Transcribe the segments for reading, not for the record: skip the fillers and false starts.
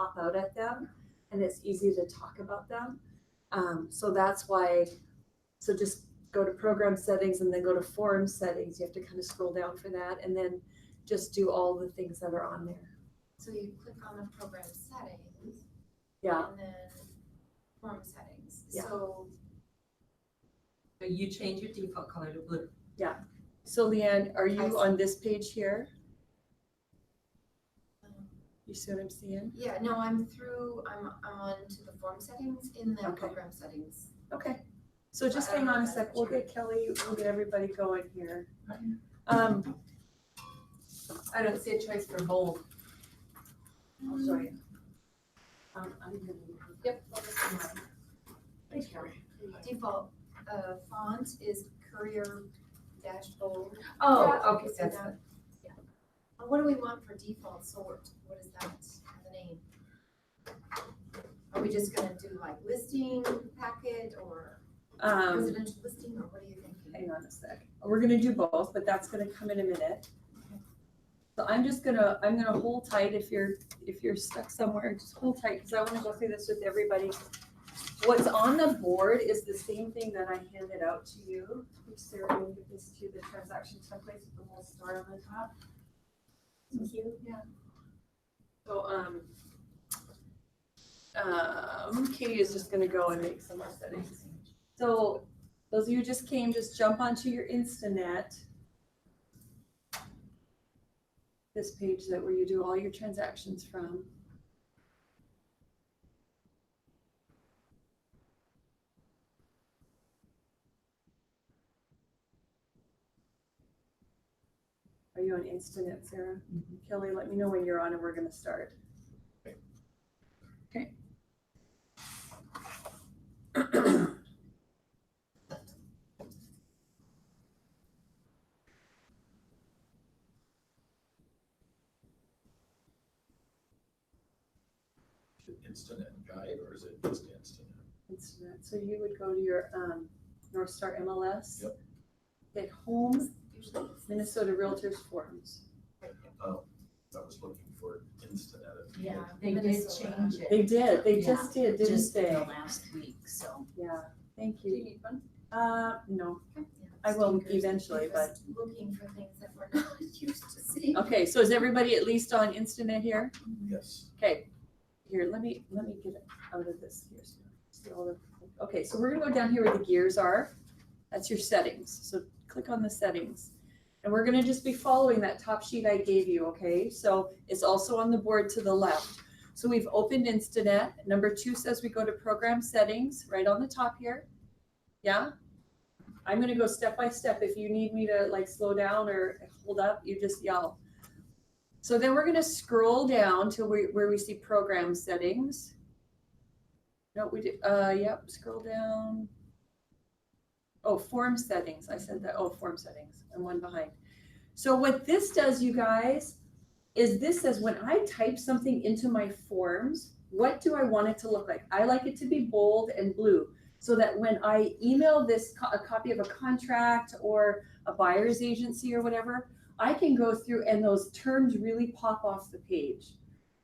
pop out at them and it's easy to talk about them. So that's why, so just go to program settings and then go to form settings. You have to kind of scroll down for that and then just do all the things that are on there. So you click on the program settings. Yeah. And then form settings. Yeah. So you change your default color to blue. Yeah. So Leanne, are you on this page here? You see what I'm seeing? Yeah, no, I'm on to the form settings in the program settings. Okay. So just hang on a sec. We'll get Kelly, we'll get everybody going here. I don't see a choice for bold. I'll show you. Yep. Thanks, Carrie. Default font is Courier bold. Oh, okay, so that's that. Yeah. What do we want for default sort? What is that? The name? Are we just gonna do like listing packet or residential listing, or what are you thinking? Hang on a sec. We're gonna do both, but that's gonna come in a minute. So I'm gonna hold tight. If you're stuck somewhere, just hold tight because I want to go through this with everybody. What's on the board is the same thing that I handed out to you. Sarah, I'm gonna give this to you, the transaction template with the whole star on the top. Thank you. Yeah. So Katie is just gonna go and make some more settings. So those of you who just came, just jump onto your Instanet. This page that where you do all your transactions from. Are you on Instanet, Sarah? Mm-hmm. Kelly, let me know when you're on and we're gonna start. Okay. Instanet guide, or is it just Instanet? Instanet. So you would go to your North Star MLS. Yep. Hit home, Minnesota Realtors Forums. Oh, I was looking for Instanet. Yeah, they did change it. They did. They just did, didn't just they? the last week, so. Yeah. Thank Do you you. need one? No. Yeah, I will stickers, eventually, just looking for things that we're not used to seeing. Okay, so is everybody at least on Instanet here? Yes. Okay, here, let me get it out of this here. So see all the, okay, so we're gonna go down here where the gears are. That's your settings. So click on the settings. And we're gonna just be following that top sheet I gave you, okay? So it's also on the board to the left. So we've opened Instanet. Number 2 says we go to program settings, right on the top here. Yeah? I'm gonna go step by step. If you need me to like slow down or hold up, you just yell. So then we're gonna scroll down to where we see program settings. No, we did, yep, scroll down. Oh, form settings, I said that, oh, form settings, I'm one behind. So what this does, you guys, is this says when I type something into my forms, what do I want it to look like? I like it to be bold and blue, so that when I email this a copy of a contract or a buyer's agency or whatever, I can go through and those terms really pop off the page.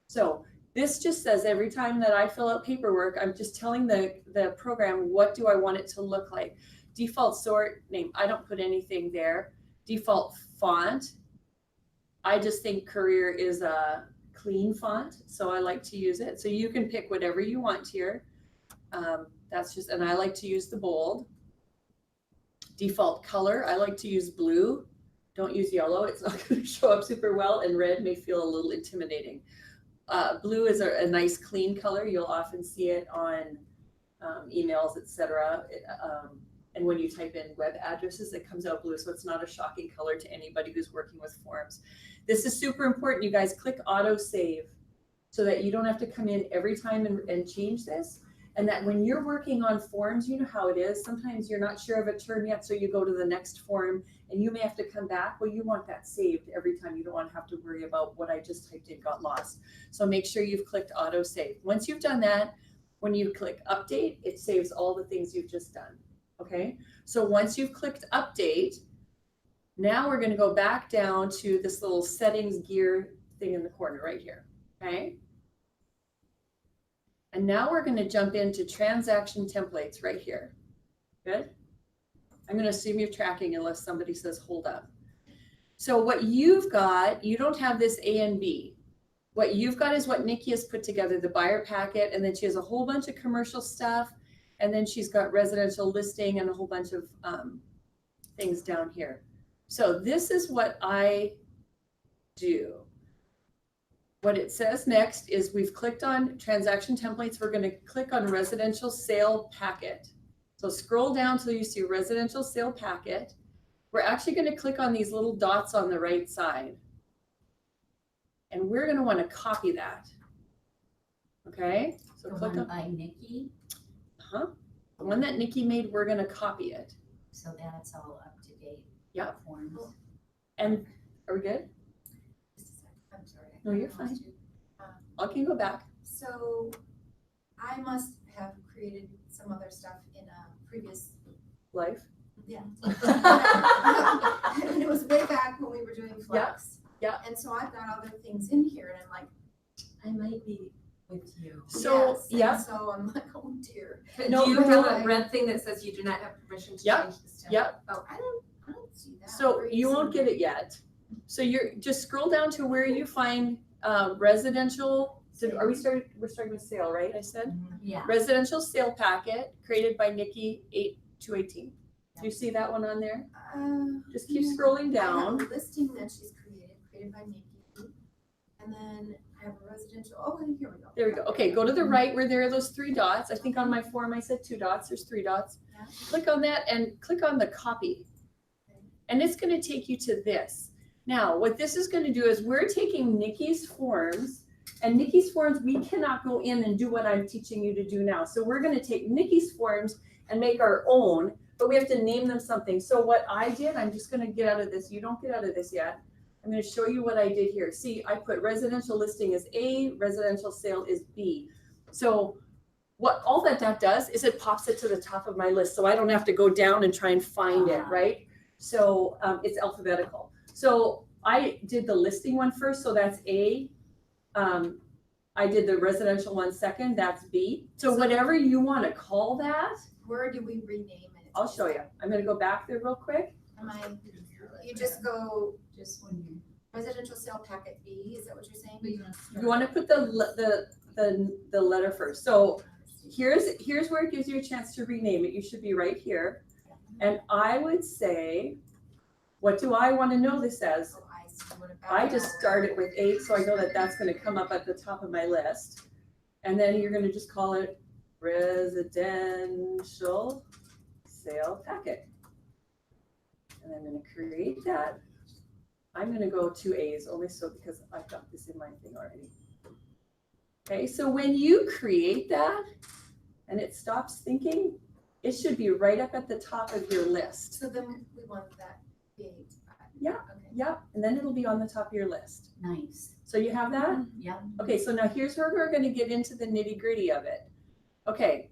So this just says every time that I fill out paperwork, I'm just telling the program, what do I want it to look like? Default sort name, I don't put anything there. Default font, I just think Courier is a clean font, so I like to use it. So you can pick whatever you want here. That's just, and I like to use the bold. Default color, I like to use blue. Don't use yellow, it's not going to show up super well, and red may feel a little intimidating. Blue is a nice clean color. You'll often see it on emails, etc. And when you type in web addresses, it comes out blue, so it's not a shocking color to anybody who's working with forms. This is super important, you guys. Click auto save so that you don't have to come in every time and change this. And that when you're working on forms, you know how it is. Sometimes you're not sure of a term yet, so you go to the next form and you may have to come back. Well, you want that saved every time. You don't want to have to worry about what I just typed in got lost. So make sure you've clicked auto save. Once you've done that, when you click update, it saves all the things you've just done. Okay, so once you've clicked update, now we're going to go back down to this little settings gear thing in the corner right here. Okay, And now we're gonna jump into transaction templates right here. Good? I'm gonna assume you're tracking unless somebody says, hold up. So what you've got, you don't have this A and B. What you've got is what Nikki has put together, the buyer packet, and then she has a whole bunch of commercial stuff, and then she's got residential listing and a whole bunch of things down here. So this is what I do. What it says next is we've clicked on transaction templates. We're going to click on residential sale packet. So scroll down till you see residential sale packet. We're actually going to click on these little dots on the right side. And we're going to want to copy that. Okay, so The click one on by Nikki, the one that Nikki made. We're going to copy it. so that's all up to date. Yep. Forms. And are we good? Just a sec, I'm sorry. No, you're I lost fine. you. I can go back. So I must have created some other stuff in a previous, Life. yeah. And it was way back when we were doing Flex. yeah. And so I've got other things in here and I'm like, I might be with you. So yes. And yeah. so I'm like, oh dear. But No, do you but have no. a red thing that says you do not have permission to Yep, change this template? yep. Oh, I don't see that. So Where you see won't get it yet. So you're just scroll down to where you find residential. We're starting with sale, right? I said Yeah, residential sale packet created by Nikki 8-18. Do you see that one on there? Just keep scrolling I have down. a listing that she's created by Nikki. And then I have a residential, oh, and here we go. There we go. Okay, go to the right where there are those 3 dots. I think on my form I said 2 dots. There's 3 dots. Yeah. Click on that and click on the copy. And it's going to take you to this. Now, what this is going to do is we're taking Nikki's forms, and Nikki's forms, we cannot go in and do what I'm teaching you to do now. So we're going to take Nikki's forms and make our own, but we have to name them something. So what I did, I'm just going to get out of this. You don't get out of this yet. I'm going to show you what I did here. See, I put residential listing as A, residential sale is B. So what all that does is it pops it to the top of my list. So I don't have to go down and try and find it, right? So it's alphabetical. So I did the listing one first. So that's A. I did the residential one second. That's B. So whatever you want to call that, Where do we rename it? I'll show you. I'm going to go back there real quick. You just go just when you're. residential sale packet B, is that what you're saying? You want to put the letter first. So here's where it gives you a chance to rename it. You should be right here. And I would say, what do I want to know this as? Oh, I see what about I just that. started with 8, so I know that that's going to come up at the top of my list. And then you're going to just call it residential sale packet. And I'm going to create that. I'm going to go 2 A's only so because I've got this in my thing already. Okay, so when you create that and it stops thinking, it should be right up at the top of your list. So then we want that B. Yeah. Okay. Yep, and then it'll be on the top of your list. Nice. So you have that? Yep. Okay, so now here's where we're going to get into the nitty gritty of it. Okay,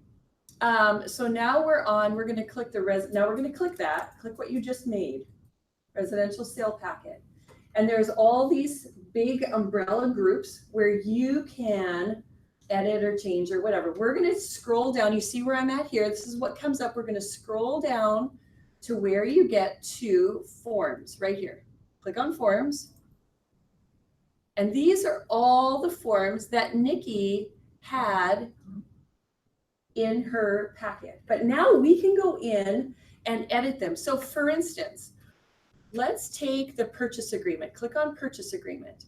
so now we're going to click now we're going to click click what you just made, residential sale packet. And there's all these big umbrella groups where you can edit or change or whatever. We're going to scroll down. You see where I'm at here? This is what comes up. We're going to scroll down to where you get to forms right here. Click on forms. And these are all the forms that Nikki had in her packet. But now we can go in and edit them. So for instance, let's take the purchase agreement. Click on purchase agreement.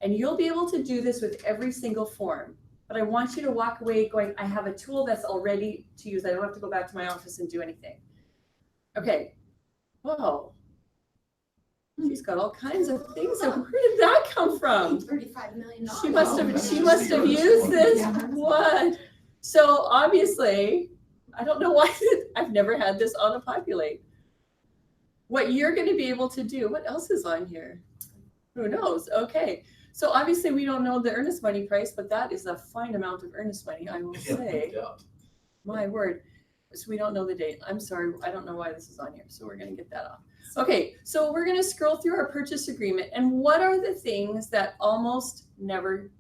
And you'll be able to do this with every single form. But I want you to walk away going, I have a tool that's all ready to use. I don't have to go back to my office and do anything. Okay. Whoa. She's got all kinds of things. Where did that come from? $35 million. She must have used this. What? So obviously, I don't know why I've never had this auto-populate. What you're going to be able to do, what else is on here? Who knows? Okay. So obviously we don't know the earnest money price, but that is a fine amount of earnest money, I will say. My word. So we don't know the date. I'm sorry. I don't know why this is on here. So we're going to get that off. Okay. So we're going to scroll through our purchase agreement. And what are the things that almost never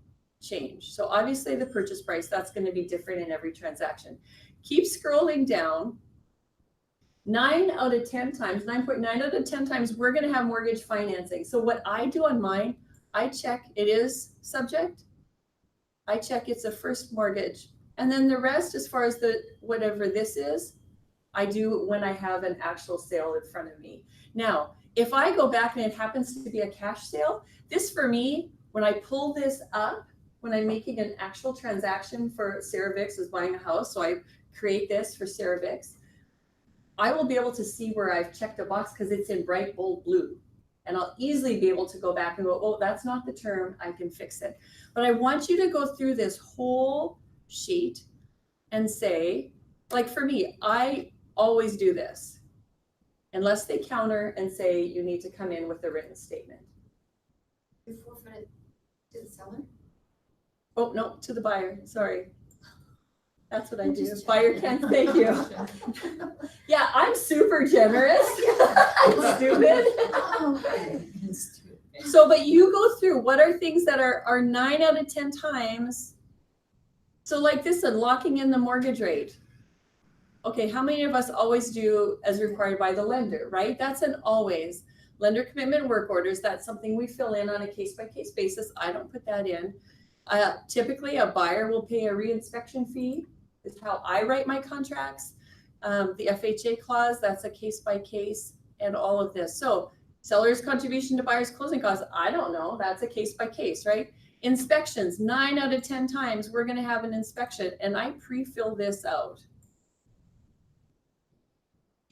change. So obviously the purchase price, that's gonna be different in every transaction. Keep scrolling down. 9 out of 10 times, 9.9 out of 10 times, we're gonna have mortgage financing. So what I do on mine, I check it is subject. I check it's a first mortgage. And then the rest, as far as the whatever this is, I do when I have an actual sale in front of me. Now, if I go back and it happens to be a cash sale, this for me, when I pull this up, when I'm making an actual transaction for Sarah Vicks is buying a house, so I create this for Sarah Vicks, I will be able to see where I've checked a box because it's in bright bold blue. And I'll easily be able to go back and go, oh, that's not the term, I can fix it. But I want you to go through this whole sheet and say, like for me, I always do this. Unless they counter and say you need to come in with a written statement. You forfeit it to the seller? Oh, no, to the buyer, sorry. That's what I I'm do. just Buyer checking. can't, thank you. Yeah, I'm super generous. Stupid. Oh, okay. So, but you go through, what are things that are 9 out of 10 times? So like this one, locking in the mortgage rate. Okay, how many of us always do as required by the lender, right? That's an always. Lender commitment work orders, that's something we fill in on a case-by-case basis. I don't put that in. Typically, a buyer will pay a reinspection fee, is how I write my contracts. The FHA clause, that's a case-by-case and all of this. So seller's contribution to buyer's closing costs, I don't know, that's a case-by-case, right? Inspections, 9 out of 10 times, we're gonna have an inspection and I pre-fill this out.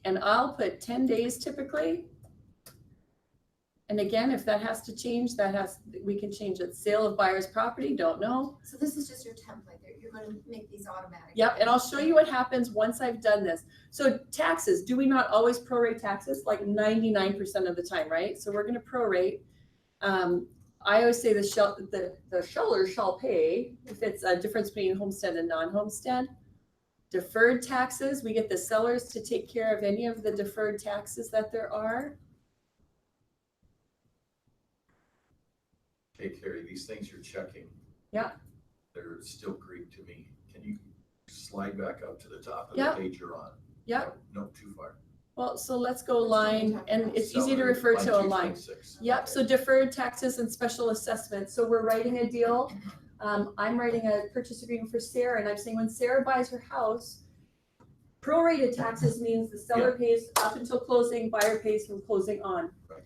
And I'll put 10 days typically. And again, if that has to change, we can change it. Sale of buyer's property, don't know. So this is just your template there. You're gonna make these automatic. Yep, and I'll show you what happens once I've done this. So taxes, do we not always prorate taxes? Like 99% of the time, right? So we're gonna prorate. I always say the seller shall pay if it's a difference between homestead and non-homestead. Deferred taxes, we get the sellers to take care of any of the deferred taxes that there are. Okay, Carrie, these things you're checking. Yeah. They're still Greek to me. Can you slide back up to the top of Yeah. the page you're on? Yeah. No, too far. Well, so let's go Which one are you line, talking and about? it's easy to Seller, refer to a line. 226. Yep, Okay. so deferred taxes and special assessments. So we're writing a deal. I'm writing a purchase agreement for Sarah, and I'm saying when Sarah buys her house, prorated taxes means the seller pays up until closing, buyer pays from closing on. Right.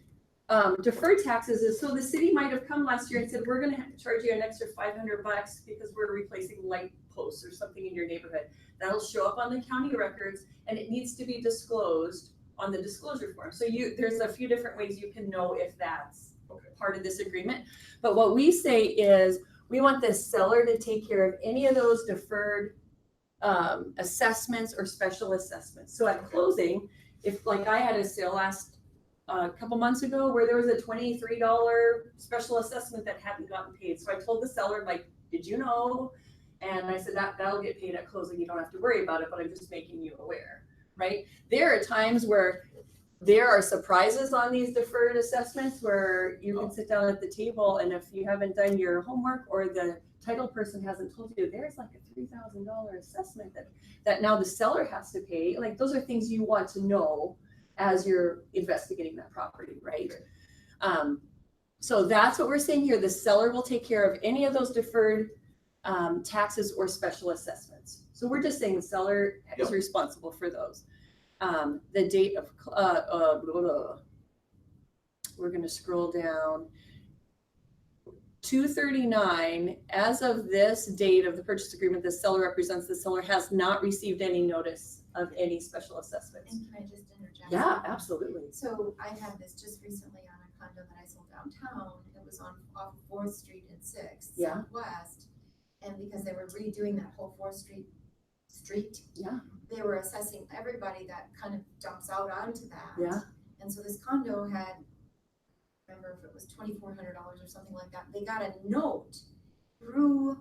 Deferred taxes is, so the city might have come last year and said, we're gonna charge you an extra $500 because we're replacing light posts or something in your neighborhood. That'll show up on the county records and it needs to be disclosed on the disclosure form. So there's a few different ways you can know if that's part of this agreement. But what we say is we want the seller to take care of any of those deferred assessments or special assessments. So at closing, if like I had a sale last a couple months ago where there was a $23 special assessment that hadn't gotten paid. So I told the seller, like, did you know? And I said, that'll get paid at closing. You don't have to worry about it, but I'm just making you aware, right? There are times where there are surprises on these deferred assessments where you can sit down at the table and if you haven't done your homework or the title person hasn't told you, there's like a $3,000 assessment that now the seller has to pay. Like those are things you want to know as you're investigating that property, right? So that's what we're saying here. The seller will take care of any of those deferred taxes or special assessments. So we're just saying the seller is responsible for those. The date of, we're going to scroll down. 239, as of this date of the purchase agreement, the seller represents the seller has not received any notice of any special assessments. And can I just interject? Yeah, absolutely. So I had this just recently on a condo that I sold downtown. It was off 4th Street and 6th West. And because they were redoing that whole 4th Street, they were assessing everybody that kind of jumps out onto that. Yeah. And so this condo had, remember if it was $2,400 or something like that, they got a note through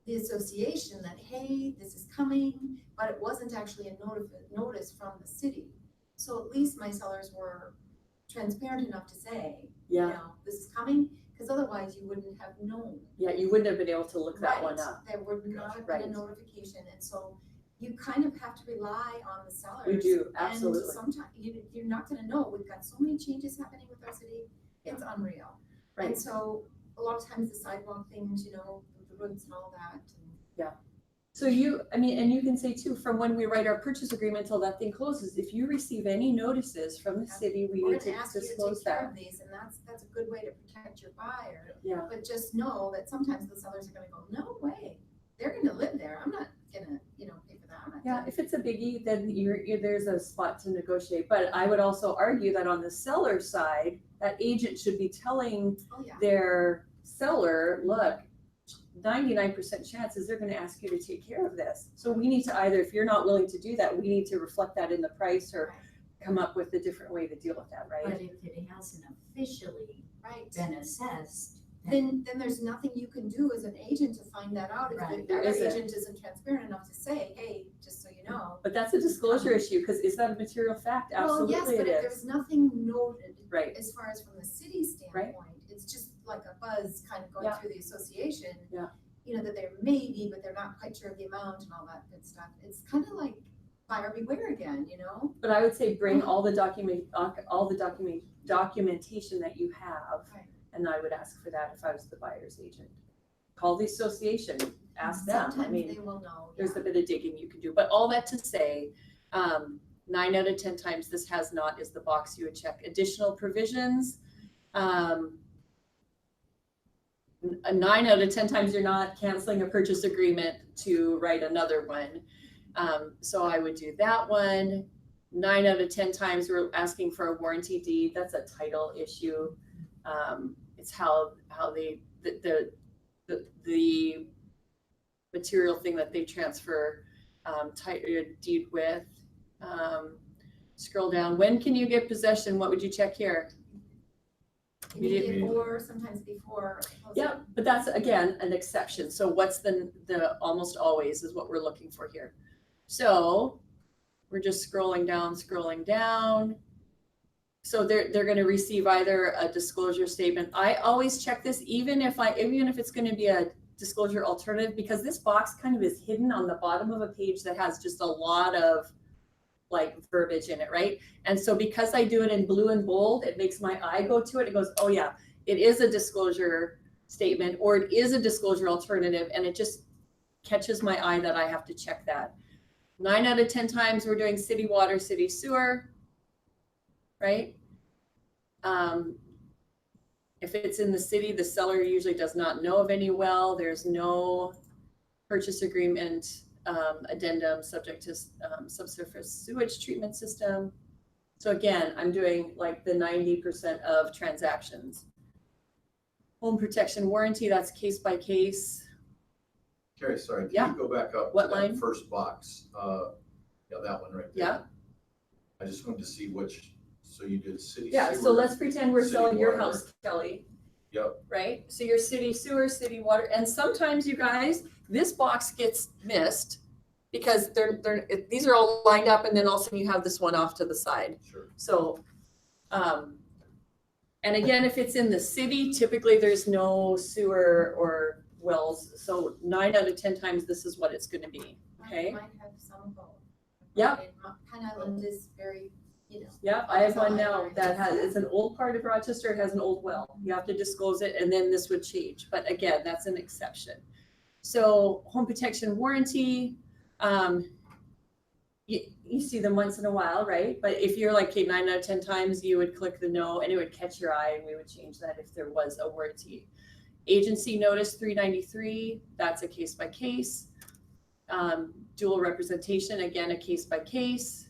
the association that, hey, this is coming, but it wasn't actually a notice from the city. So at least my sellers were transparent enough to say, you know, this is coming, because otherwise you wouldn't have known. Yeah, you wouldn't have been able to look that one Right. up. There would not have been a Right. notification, and so you kind of have to rely on the sellers. We do, absolutely. And sometimes you're not gonna know, we've got so many changes happening with our city, it's unreal. Right. And so a lot of times the sidewalk things, the roads and all that, and So you, I mean, and you can say too, from when we write our purchase agreement till that thing closes, if you receive any notices from the Yeah. city, we we're need gonna to ask you to disclose take care that. of these, and that's a good way to protect your buyer. Yeah. But just know that sometimes the sellers are gonna go, no way, they're gonna live there, I'm not gonna, pay for that. Yeah, if it's a biggie, then there's a spot to negotiate. But I would also argue that on the seller side, that agent should be telling Oh, yeah. their seller, look, 99% chances they're gonna ask you to take care of this. So we need to either, if you're not willing to do that, we need to reflect that in the price or come up with a different way to deal with that, right? But if it hasn't officially Right. been assessed, Then there's nothing you can do as an agent to find that out if Right. the There other isn't. agent isn't transparent enough to say, hey, just so you know. But that's a disclosure issue, because is that a material fact? Absolutely Well, yes, it but if is. there's nothing noted Right, as far as from the city standpoint, it's just like a buzz kind of going Yeah. through the association. Yeah. That there may be, but they're not quite sure of the amount and all that good stuff. It's kind of like buyer beware again, but I would say bring all the documentation that you have. Right. And I would ask for that if I was the buyer's agent. Call the association, ask them. I Sometimes mean, they will know. there's yeah. a bit of digging you can do, but all that to say, 9 out of 10 times this has not is the box you would check. Additional provisions, 9 out of 10 times you're not canceling a purchase agreement to write another one. So I would do that one. 9 out of 10 times we're asking for a warranty deed. That's a title issue. It's how the material thing that they transfer deed with. Scroll down. When can you get possession? What would you check here? Immediate or sometimes before. closing. Yeah, but that's again an exception. So what's the almost always is what we're looking for here. So we're just scrolling down. So they're going to receive either a disclosure statement. I always check this even if it's going to be a disclosure alternative, because this box kind of is hidden on the bottom of a page that has just a lot of like verbiage in it, right? And so because I do it in blue and bold, it makes my eye go to it. It goes, oh yeah, it is a disclosure statement or it is a disclosure alternative, and it just catches my eye that I have to check that. 9 out of 10 times we're doing city water, city sewer, right? If it's in the city, the seller usually does not know of any well. There's no purchase agreement addendum subject to subsurface sewage treatment system. So again, I'm doing like the 90% of transactions. Home protection warranty, that's case by case. Carrie, sorry, Yeah. can you go back up What to that line? first box? Yeah, that one right there. Yeah. I just wanted to see which, so you did city Yeah, so sewer. let's pretend we're city selling your water. house, Kelly. Yep. Right? So your city sewer, city water, and sometimes you guys, this box gets missed because these are all lined up, and then all of a sudden you have this one off to the side. Sure. So, and again, if it's in the city, typically there's no sewer or wells. So 9 out of 10 times this is what it's going to be. Okay. Might have some both. Yep. Pine Island is very, Yep, I have one now that it's an old part of Rochester, it has an old well. You have to disclose it and then this would change. But again, that's an exception. So home protection warranty, you see them once in a while, right? But if you're like, okay, 9 out of 10 times, you would click the no and it would catch your eye and we would change that if there was a warranty. Agency notice 393, that's a case by case. Dual representation, again, a case by case.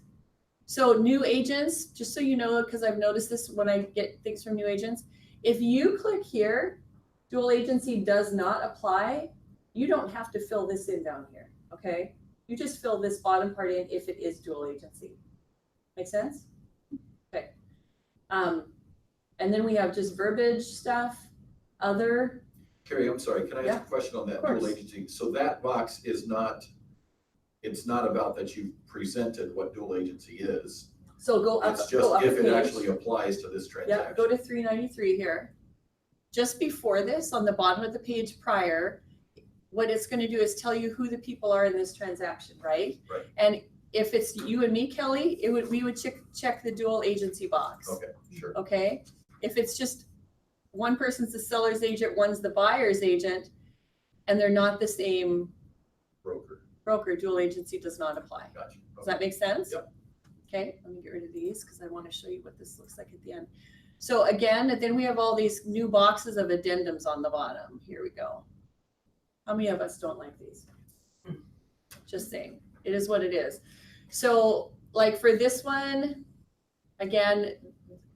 So new agents, just so you know, because I've noticed this when I get things from new agents, if you click here, dual agency does not apply, you don't have to fill this in down here, okay? You just fill this bottom part in if it is dual agency. Make sense? Okay. And then we have just verbiage stuff, other. Carrie, I'm sorry, can I Yeah, ask a question on that of course. dual agency? So that box is not, it's not about that you presented what dual agency is. So go up, It's go just up a if it page. actually applies to this Yeah, transaction. go to 393 here. just before this, on the bottom of the page prior, what it's gonna do is tell you who the people are in this transaction, right? Right. And if it's you and me, Kelly, we would check the dual agency box. Okay, sure. Okay? If it's just one person's the seller's agent, one's the buyer's agent, and they're not the same broker, dual agency does not apply. Gotcha. Does that make sense? Yep. Okay, let me get rid of these because I want to show you what this looks like at the end. So again, then we have all these new boxes of addendums on the bottom. Here we go. How many of us don't like these? Just saying, it is what it is. So like for this one, again,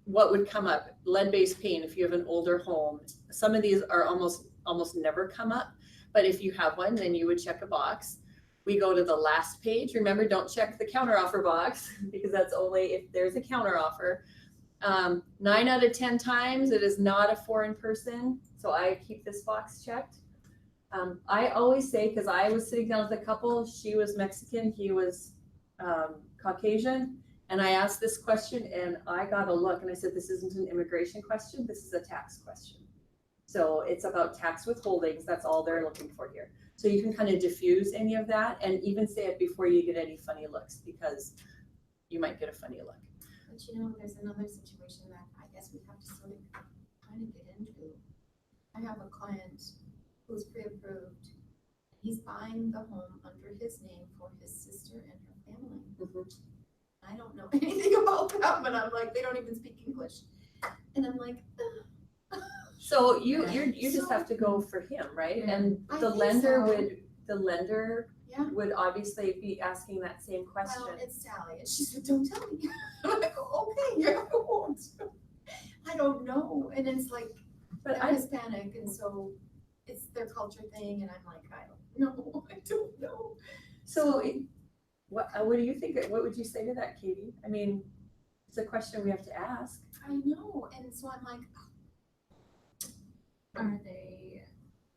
what would come up? Lead-based paint if you have an older home. Some of these are almost never come up, but if you have one, then you would check a box. We go to the last page. Remember, don't check the counteroffer box because that's only if there's a counteroffer. 9 out of 10 times it is not a foreign person, so I keep this box checked. I always say, because I was sitting down with a couple, she was Mexican, he was Caucasian, and I asked this question and I got a look and I said, this isn't an immigration question, this is a tax question. So it's about tax withholdings, that's all they're looking for here. So you can kind of diffuse any of that and even say it before you get any funny looks, because you might get a funny look. But you know, there's another situation that I guess we have to sort of kind of get into. I have a client who's pre-approved. He's buying the home under his name for his sister and her family. Mhm. I don't know anything about that, but I'm like, they don't even speak English. And I'm like, ugh. So you just So- have to go for him, right? Yeah. And I the think lender so. would would obviously be asking that same question. Well, it's Sally, and she said, don't tell me. I'm like, okay, I won't. I don't know, and it's like, But they're Hispanic, and so it's their culture thing, and I'm like, I don't know, I don't know. What do you think? What would you say to that, Katie? I mean, it's a question we have to ask. I know, and so I'm like, Are they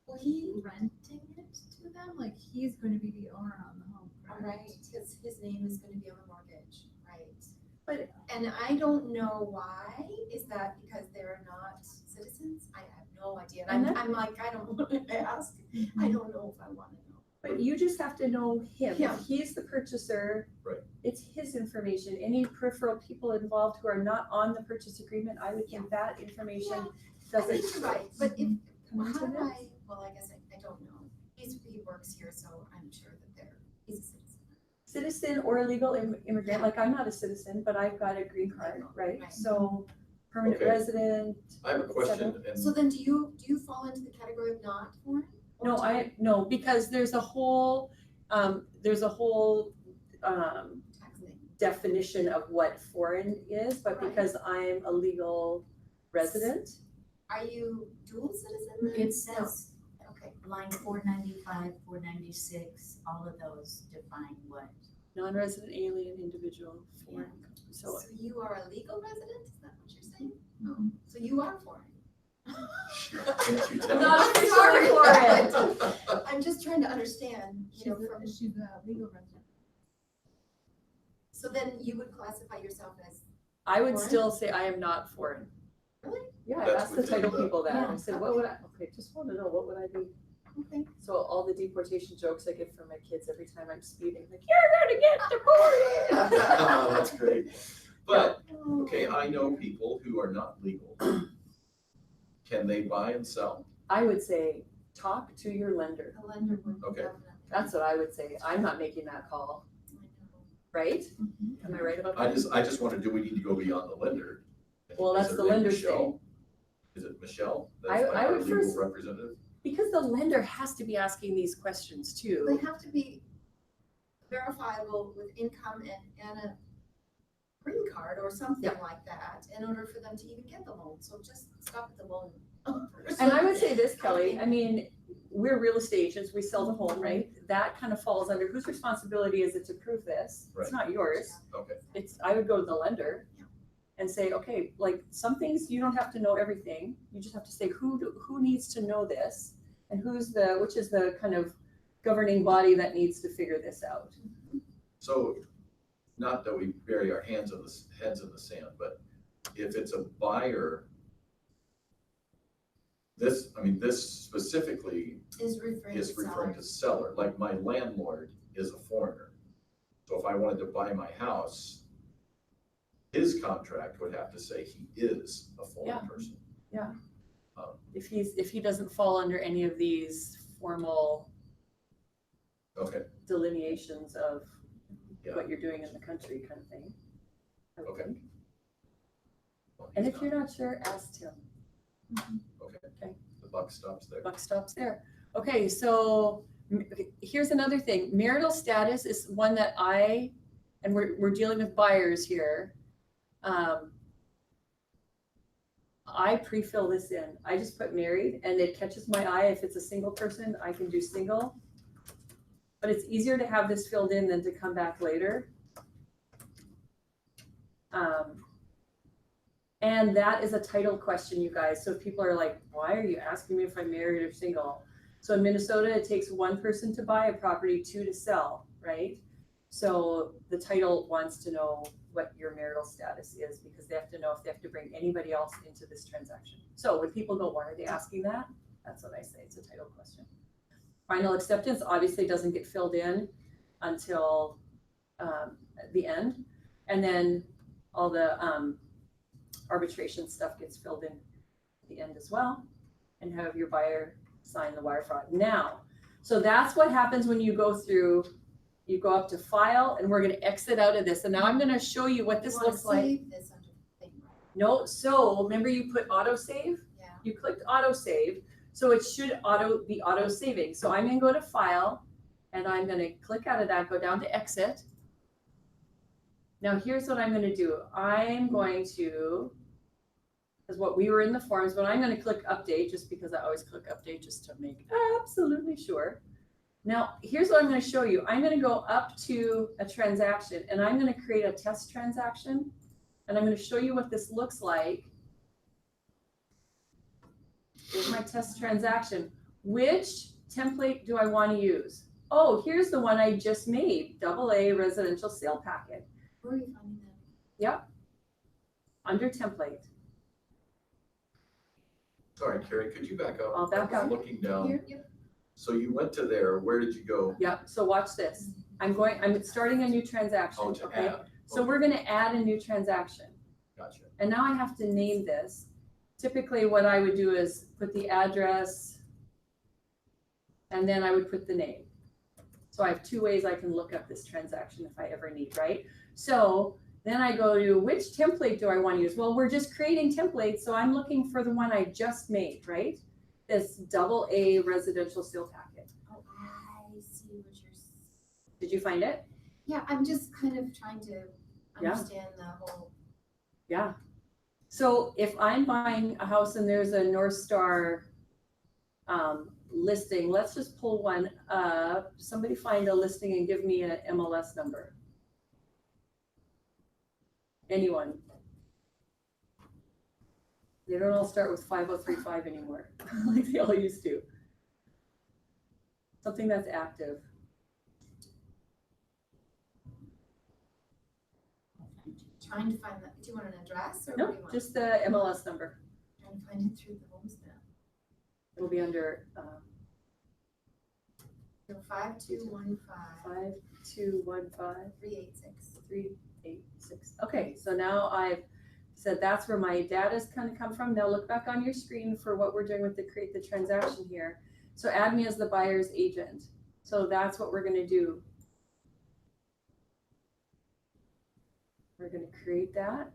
well, he, renting it to them? Like he's going to be the owner on the home, all correct? right, his name is gonna be on the mortgage, right? But- And I don't know why, is that because they're not citizens? I have no idea, and And I'm like, I don't wanna ask, I don't know if I wanna know. But you just have to know him. Yeah. If he's the purchaser, Right. it's his information. Any peripheral people involved who are not on the purchase agreement, I would think that information Yeah, I doesn't. think you're right, but if, come how into do this. well, I guess I don't know. He works here, so I'm sure that he's a citizen. Citizen or illegal immigrant, like I'm not a citizen, but I've got a green card, right? Right. So permanent Okay. resident. I have a et question, cetera. and So then do you fall into the category of not foreign? Or No, do you- no, because there's a whole tax thing? definition of what foreign is, but Right. because I'm a legal resident, Are you dual citizen then? It says Okay, line 495, 496, all of those define what. non-resident alien individual, foreign, so. so you are a legal resident, is that what you're saying? Oh, so you are foreign. can't you tell? Not I'm officially sorry. foreign. I'm just trying to understand, you know, from, She's a legal resident. so then you would classify yourself as, I would Foreign? still say I am not foreign. Really? Yeah, I That's asked the within title the- people that, I Yeah, said, what would I, okay, just want to know, what would I be? okay. So all the deportation jokes I get from my kids every time I'm speeding, like, you're gonna get deported. Oh, that's great. But, okay, I know people who are not legal. Can they buy and sell? I would say, talk to your lender. The lender would Okay. definitely. That's what I would say. I'm not making that call, I know. right? Am I right about I that? just wonder, do we need to go beyond the lender? Well, Is that's her the name lender's Michelle? thing. Is it Michelle? I That's like our would legal first- representative? Because the lender has to be asking these questions too. They have to be verifiable with income and a green card or something Yeah. like that in order for them to even get the loan. So just stop at the loan. And I would say this, Kelly, I mean, we're real estate agents, we sell the home, right? That kind of falls under, whose responsibility is it to prove this? Right. It's not yours. Okay, I would go to the lender Yeah. and say, okay, like, some things you don't have to know everything. You just have to say, who needs to know this? And which is the kind of governing body that needs to figure this out? so not that we bury our heads in the sand, but if it's a buyer This, I mean, this specifically Is referring is to referring sellers. to seller, like my landlord is a foreigner. So if I wanted to buy my house, his contract would have to say he is a foreign Yeah. person. If he doesn't fall under any of these formal Okay, delineations of Yeah. what you're doing in the country kind of thing. I would Okay. think. well, And he's if you're not sure, ask Tim. Okay, the buck stops there. Buck stops there. Okay, so here's another thing. Marital status is one that and we're dealing with buyers here. I pre-fill this in. I just put married and it catches my eye. If it's a single person, I can do single. But it's easier to have this filled in than to come back later. And that is a title question, you guys. So if people are like, why are you asking me if I'm married or single? So in Minnesota, it takes one person to buy a property, two to sell, right? So the title wants to know what your marital status is because they have to know if they have to bring anybody else into this transaction. So when people go, why are they asking that? That's what I say, it's a title question. Final acceptance obviously doesn't get filled in until the end. And then all the arbitration stuff gets filled in at the end as well. And have your buyer sign the wire fraud. Now, so that's what happens when you go through, you go up to file, and we're gonna exit out of this. And now I'm gonna show you what this looks like. Save this under thing, right? No, so remember you put auto save? Yeah. You clicked auto save, so it should be auto saving. So I'm gonna go to file, and I'm gonna click out of that, go down to exit. Now here's what I'm gonna do. I'm going to, because what we were in the forms, but I'm gonna click update, just because I always click update just to make absolutely sure. Now, here's what I'm gonna show you. I'm gonna go up to a transaction, and I'm gonna create a test transaction, and I'm gonna show you what this looks like. Here's my test transaction. Which template do I wanna use? Oh, here's the one I just made, AA residential sale packet. Where are you finding that? Under template. Sorry, Carrie, could you back up? I'll back I was up. looking down. Here? Yep. So you went to there, where did you go? Yep, so watch this. I'm starting a new transaction, Oh, to okay? add. So we're gonna add a new transaction. Gotcha. And now I have to name this. Typically what I would do is put the address and then I would put the name. So I have two ways I can look up this transaction if I ever need, right? So then I go to which template do I want to use? Well, we're just creating templates, so I'm looking for the one I just made, right? This AA residential sale packet. Oh, I see what you're. Did you find it? Yeah, I'm just kind of trying to Yeah. understand the whole. Yeah. So if I'm buying a house and there's a North Star listing, let's just pull one up. Somebody find a listing and give me an MLS number. Anyone? They don't all start with 5035 anymore, like they all used to. Something that's active. Trying to find that. Do you want an address or what No, do you want? just the MLS number. Trying to find it through the homes map. It'll be under So 5215 5215. 386. 386. Okay, so now I've said that's where my data's kind of come from. Now look back on your screen for what we're doing with the create the transaction here. So add me as the buyer's agent. So that's what we're gonna do. We're gonna create that.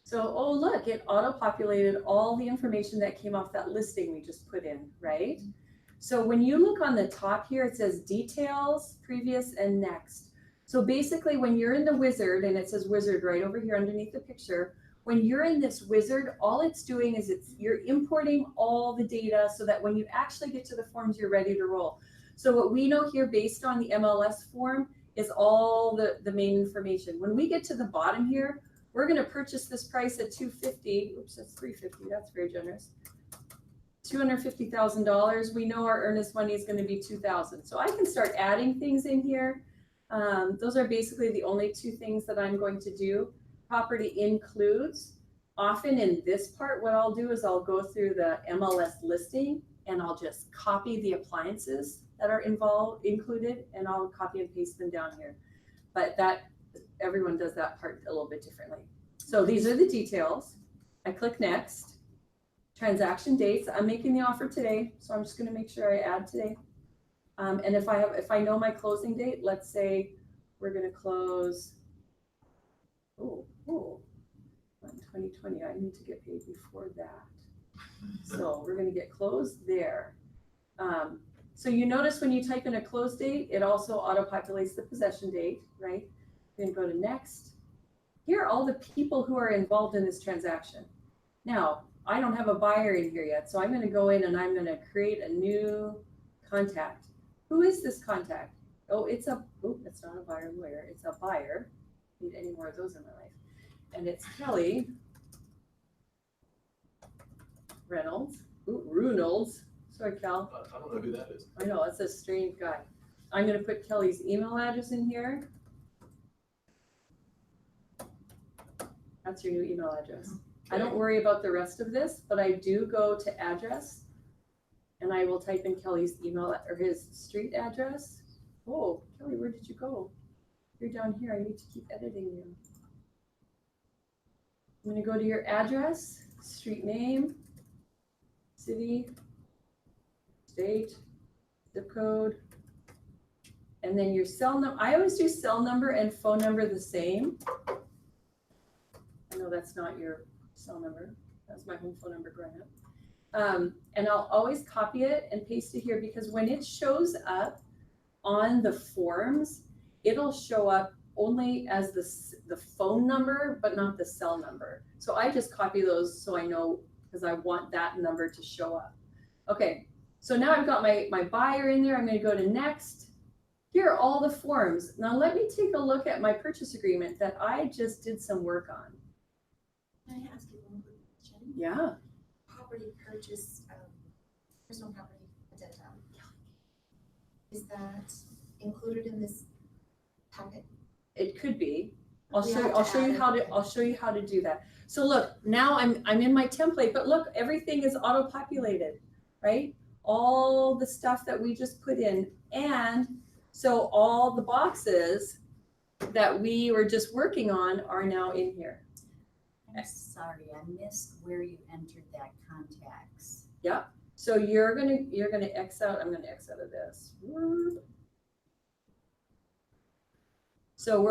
So, oh, look, it auto-populated all the information that came off that listing we just put in, right? So when you look on the top here, it says details, previous, and next. So basically when you're in the wizard, and it says wizard right over here underneath the picture, when you're in this wizard, all it's doing is you're importing all the data so that when you actually get to the forms, you're ready to roll. So what we know here based on the MLS form is all the main information. When we get to the bottom here, we're gonna purchase this price at $250. Oops, that's $350, that's very generous. $250,000. We know our earnest money is gonna be $2,000. So I can start adding things in here. Those are basically the only two things that I'm going to do. property includes, often in this part, what I'll do is I'll go through the MLS listing and I'll just copy the appliances that are included, and I'll copy and paste them down here. But everyone does that part a little bit differently. So these are the details. I click next. Transaction dates, I'm making the offer today, so I'm just gonna make sure I add today. And if I know my closing date, let's say we're gonna close, 2020, I need to get paid before that. So we're gonna get closed there. So you notice when you type in a close date, it also auto-populates the possession date, right? Then go to next. Here are all the people who are involved in this transaction. Now, I don't have a buyer in here yet, so I'm gonna go in and I'm gonna create a new contact. Who is this contact? Oh, it's not a buyer lawyer, it's a buyer. Need any more of those in my life. And it's Kelly Reynolds. Sorry, Cal. I don't know who that is. I know, that's a strange guy. I'm gonna put Kelly's email address in here. That's your new email address. I don't worry about the rest of this, but I do go to address and I will type in Kelly's email or his street address. Oh, Kelly, where did you go? You're down here. I need to keep editing you. I'm gonna go to your address, street name, city, state, zip code, and then your cell number. I always do cell number and phone number the same. I know that's not your cell number. That's my home phone number growing up. And I'll always copy it and paste it here because when it shows up on the forms, it'll show up only as the phone number, but not the cell number. So I just copy those so I know, because I want that number to show up. Okay, so now I've got my buyer in there. I'm gonna go to next. Here are all the forms. Now let me take a look at my purchase agreement that I just did some work on. Can I ask you one quick question? Yeah. Property purchase, personal property addenda. Is that included in this packet? It could be. We have to add I'll show you how to do that. So look, now I'm in my template, but look, everything is auto-populated, right? All the stuff that we just put in. And so all the boxes that we were just working on are now in here. I'm sorry, I missed where you entered that contacts. So you're gonna X out, I'm gonna X out of this. So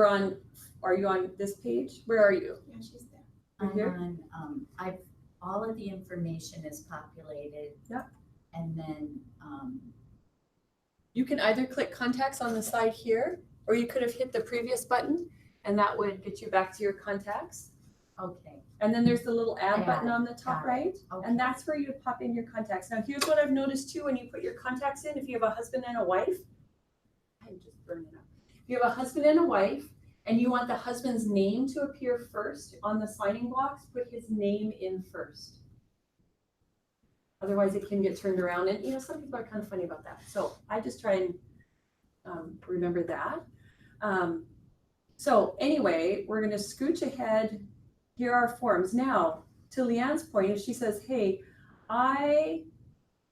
are you on this page? Where are you? Yeah, she's there. Right here? I'm on, all of the information is populated. Yep. And then, You can either click contacts on the side here, or you could have hit the previous button and that would get you back to your contacts. okay, And then there's the little add button on the top got it. right, okay. and that's where you pop in your contacts. Now, here's what I've noticed too, when you put your contacts in, if you have a husband and a wife, I'm just burning up. If you have a husband and a wife, and you want the husband's name to appear first on the signing blocks, put his name in first. Otherwise, it can get turned around, and some people are kind of funny about that. So I just try and remember that. So anyway, we're gonna scooch ahead. Here are forms. Now, to Leanne's point, if she says, hey, I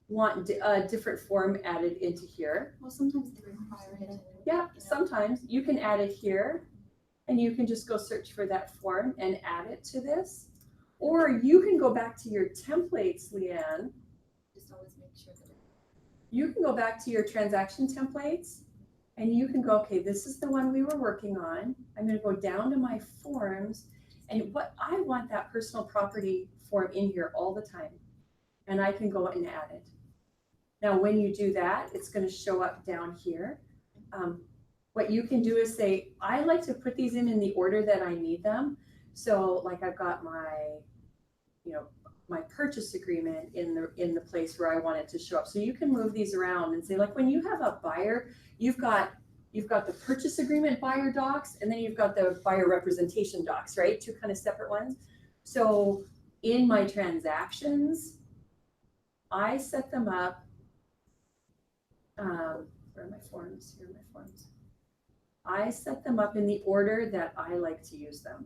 want a different form added into here. Well, sometimes they require it. Yeah, sometimes you can add it here and you can just go search for that form and add it to this. Or you can go back to your templates, Leanne. Just always make sure that. You can go back to your transaction templates and you can go, okay, this is the one we were working on. I'm gonna go down to my forms, and I want that personal property form in here all the time. And I can go and add it. Now, when you do that, it's gonna show up down here. What you can do is say, I like to put these in the order that I need them. So like I've got my purchase agreement in the place where I want it to show up. So you can move these around and say, like when you have a buyer, you've got the purchase agreement buyer docs, and then you've got the buyer representation docs, right? Two kind of separate ones. So in my transactions, I set them up. Where are my forms? Here are my forms. I set them up in the order that I like to use them.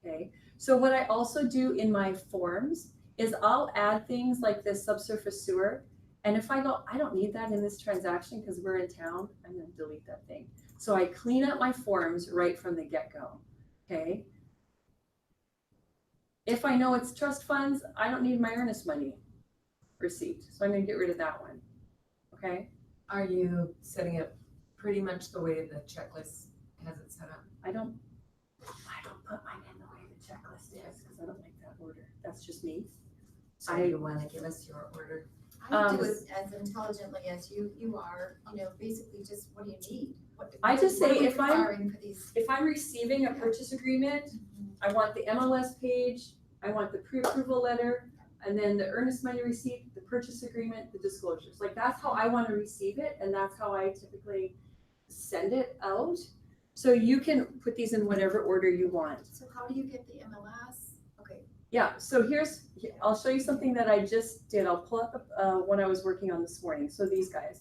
okay? So what I also do in my forms is I'll add things like this subsurface sewer. And if I go, I don't need that in this transaction because we're in town, I'm gonna delete that thing. So I clean up my forms right from the get-go, okay? If I know it's trust funds, I don't need my earnest money receipt, so I'm gonna get rid of that one, okay? Are you setting it pretty much the way the checklist has it set up? I don't put mine in the way the checklist is because I don't like that order. That's just me. So you wanna give us your order? I would do it as intelligently as you are, basically just what do you need? I just what say are we if I'm- requiring for these? If I'm receiving a purchase agreement, I want the MLS page, I want the pre-approval letter, and then the earnest money receipt, the purchase agreement, the disclosures. Like that's how I want to receive it, and that's how I typically send it out. So you can put these in whatever order you want. So how do you get the MLS? Okay, Yeah, so I'll show you something that I just did. I'll pull up one I was working on this morning. So these guys.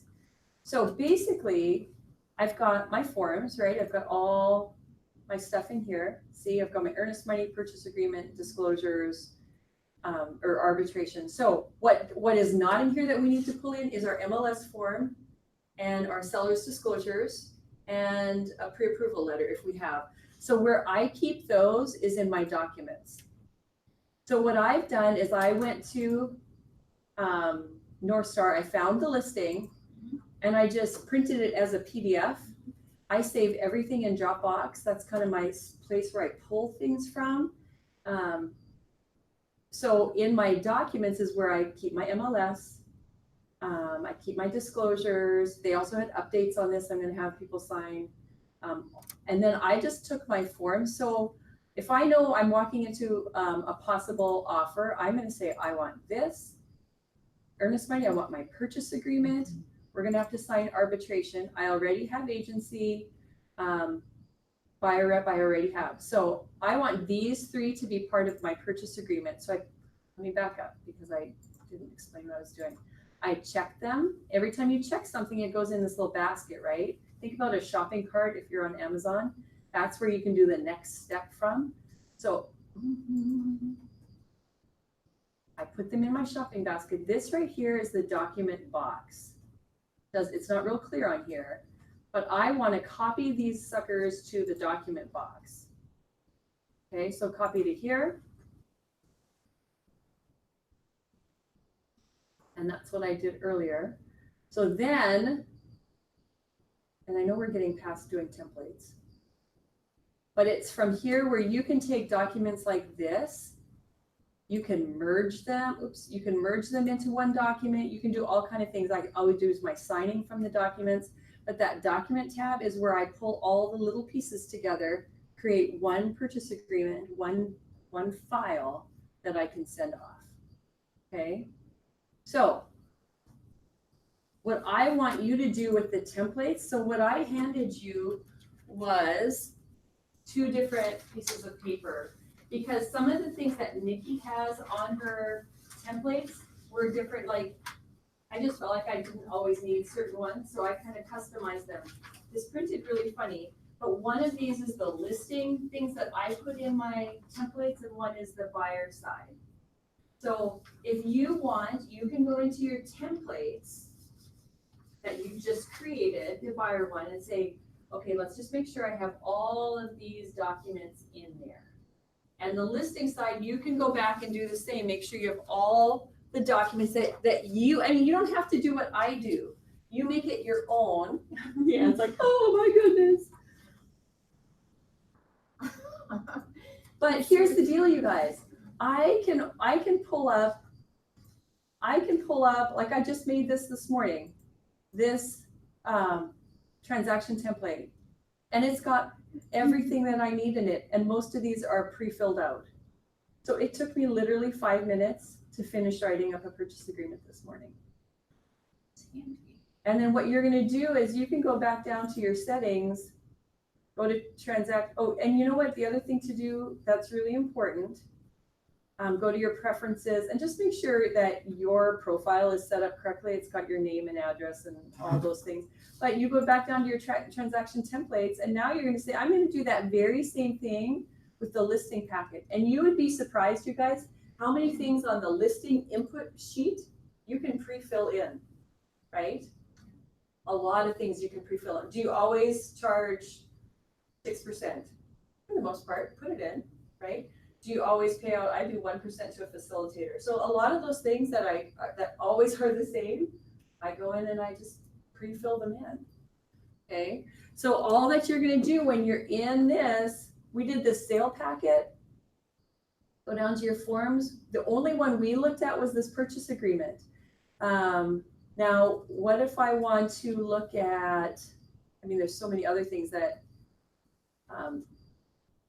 So basically, I've got my forms, right? I've got all my stuff in here. See, I've got my earnest money purchase agreement, disclosures, or arbitration. So what is not in here that we need to pull in is our MLS form and our seller's disclosures and a pre-approval letter if we have. So where I keep those is in my documents. So what I've done is I went to North Star, I found the listing and I just printed it as a PDF. I save everything in Dropbox. That's kind of my place where I pull things from. So in my documents is where I keep my MLS. I keep my disclosures. They also had updates on this. I'm going to have people sign. And then I just took my form. So if I know I'm walking into a possible offer, I'm going to say, I want this earnest money. I want my purchase agreement. We're going to have to sign arbitration. I already have agency, buyer rep, I already have. So I want these three to be part of my purchase agreement. So let me back up because I didn't explain what I was doing. I check them. Every time you check something, it goes in this little basket, right? Think about a shopping cart if you're on Amazon. That's where you can do the next step from. So I put them in my shopping basket. This right here is the document box. It's not real clear on here, but I want to copy these suckers to the document box. Okay, so copy to here. And that's what I did earlier. So then, and I know we're getting past doing templates, but it's from here where you can take documents like this. You can merge them. Oops, you can merge them into one document. You can do all kinds of things. Like all we do is my signing from the documents, but that document tab is where I pull all the little pieces together, create one purchase agreement, one file that I can send off. Okay. So what I want you to do with the templates, so what I handed you was 2 different pieces of paper because some of the things that Nikki has on her templates were different. Like I just felt like I didn't always need certain ones, so I kind of customized them. This printed really funny, but one of these is the listing things that I put in my templates and one is the buyer side. So if you want, you can go into your templates that you just created, the buyer one, and say, okay, let's just make sure I have all of these documents in there. And the listing side, you can go back and do the same. Make sure you have all the documents that you, I mean, you don't have to do what I do. You make it your own. Yeah, it's like, oh my goodness. But here's the deal, you guys. I can pull up, like I just made this morning, this transaction template. And it's got everything that I need in it. And most of these are pre-filled out. So it took me literally 5 minutes to finish writing up a purchase agreement this morning. And then what you're gonna do is you can go back down to your settings, go to transact. Oh, and you know what? The other thing to do that's really important, go to your preferences and just make sure that your profile is set up correctly. It's got your name and address and all those things. But you go back down to your transaction templates and now you're going to say, I'm going to do that very same thing with the listing packet. And you would be surprised, you guys, how many things on the listing input sheet you can pre-fill in, right? A lot of things you can pre-fill in. Do you always charge 6%? For the most part, put it in, right? Do you always pay out? I do 1% to a facilitator. So a lot of those things that that always are the same, I go in and I just pre-fill them in. Okay, so all that you're gonna do when you're in this, we did the sale packet. Go down to your forms. The only one we looked at was this purchase agreement. Now, what if I want to look at, I mean, there's so many other things that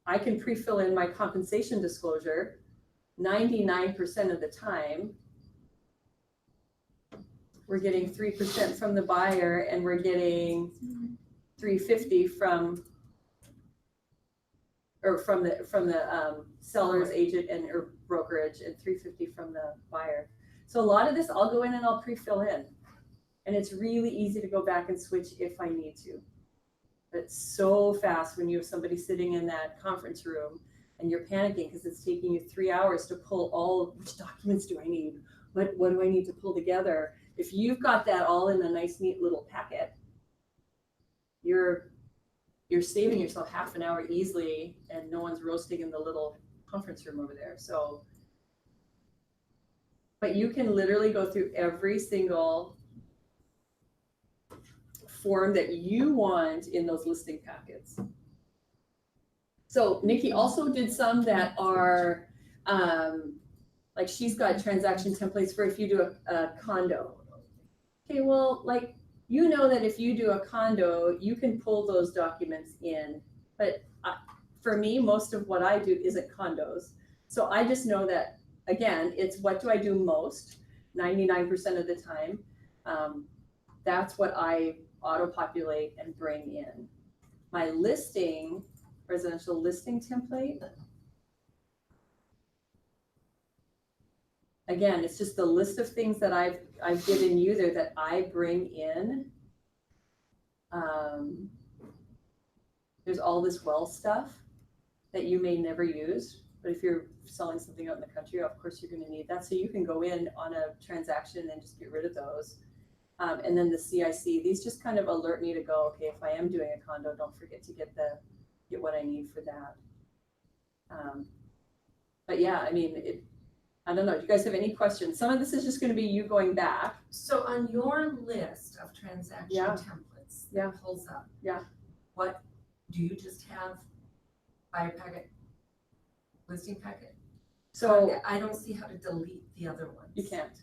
I can pre-fill in my compensation disclosure 99% of the time. We're getting 3% from the buyer and we're getting $350 from the seller's agent and or brokerage and $350 from the buyer. So a lot of this I'll go in and I'll pre-fill in. And it's really easy to go back and switch if I need to. It's so fast when you have somebody sitting in that conference room and you're panicking because it's taking you 3 hours to pull all, which documents do I need? What do I need to pull together? If you've got that all in a nice, neat little packet, you're saving yourself half an hour easily and no one's roasting in the little conference room over there. So, but you can literally go through every single form that you want in those listing packets. So Nikki also did some that are, like she's got transaction templates for if you do a condo. Okay, well, like, you know that if you do a condo, you can pull those documents in. But for me, most of what I do isn't condos. So I just know that, again, it's what do I do most, 99% of the time. That's what I auto-populate and bring in. My listing, residential listing template, again, it's just the list of things that I've given you there that I bring in. There's all this well stuff that you may never use, but if you're selling something out in the country, of course you're gonna need that. So you can go in on a transaction and just get rid of those. And then the CIC, these just kind of alert me to go, okay, if I am doing a condo, don't forget to get what I need for that. But yeah, I mean, I don't know, do you guys have any questions? Some of this is just gonna be you going back. So on your list of transaction Yeah. templates Yeah. that pulls up. Yeah. What, do you just have buyer packet, listing packet? So I don't see how to delete the other ones. you can't.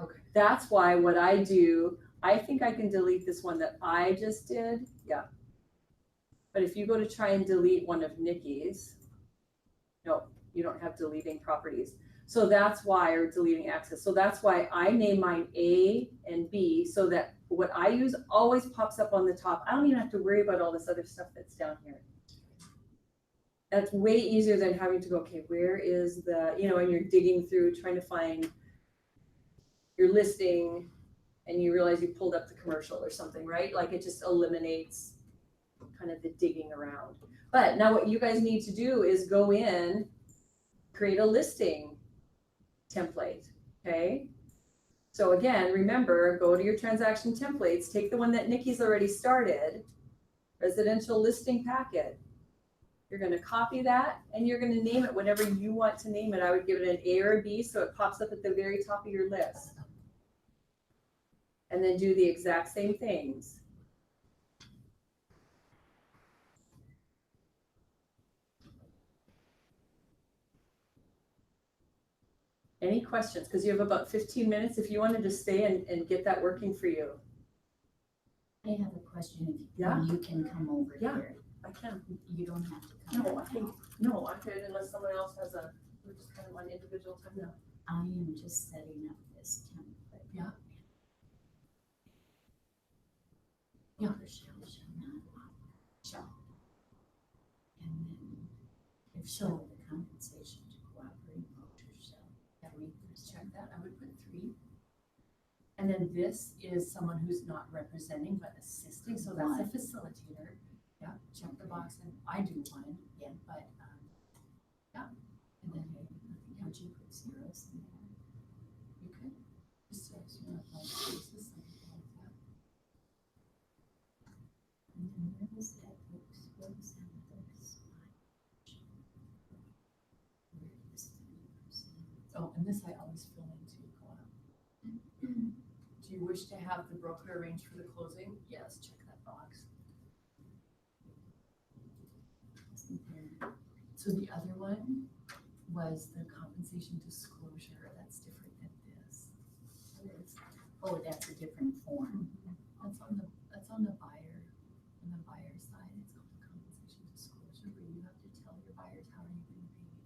Okay. That's why what I do, I think I can delete this one that I just did, yeah. But if you go to try and delete one of Nikki's, no, you don't have deleting properties. So that's why, or deleting access. So that's why I name mine A and B so that what I use always pops up on the top. I don't even have to worry about all this other stuff that's down here. That's way easier than having to go, okay, where is the, and you're digging through trying to find your listing and you realize you pulled up the commercial or something, right? Like it just eliminates kind of the digging around. But now what you guys need to do is go in, create a listing template, okay? So again, remember, go to your transaction templates, take the one that Nikki's already started, residential listing packet. You're gonna copy that and you're gonna name it whatever you want to name it. I would give it an A or a B so it pops up at the very top of your list. And then do the exact same things. Any questions? Because you have about 15 minutes if you wanted to stay and get that working for you. I have a question, if Yeah. you can come over Yeah. here. I can. You don't have to come. No, I could unless someone else has we're just kind of on individual time now. I am just setting up this template. Yeah. Yeah. Shall not shall. And then if so, the compensation to cooperating voters shall 3%. Check that, I would put 3. And then this is someone who's not representing but assisting, so that's a One. facilitator. Yeah, check the box, and I do one, Yeah. but And then, would you put zeros in there? You could, just so you have like spaces, something like that. And then where was that, oops, where was that other spot? Where is the %? Oh, and this I always fill in too, go up. Do you wish to have the broker arrange for the closing? Yes, check that box. So the other one was the compensation disclosure, that's different than this. Oh, that's a different form. That's on the buyer, on the buyer side, it's called compensation disclosure, where you have to tell your buyers how are you being paid.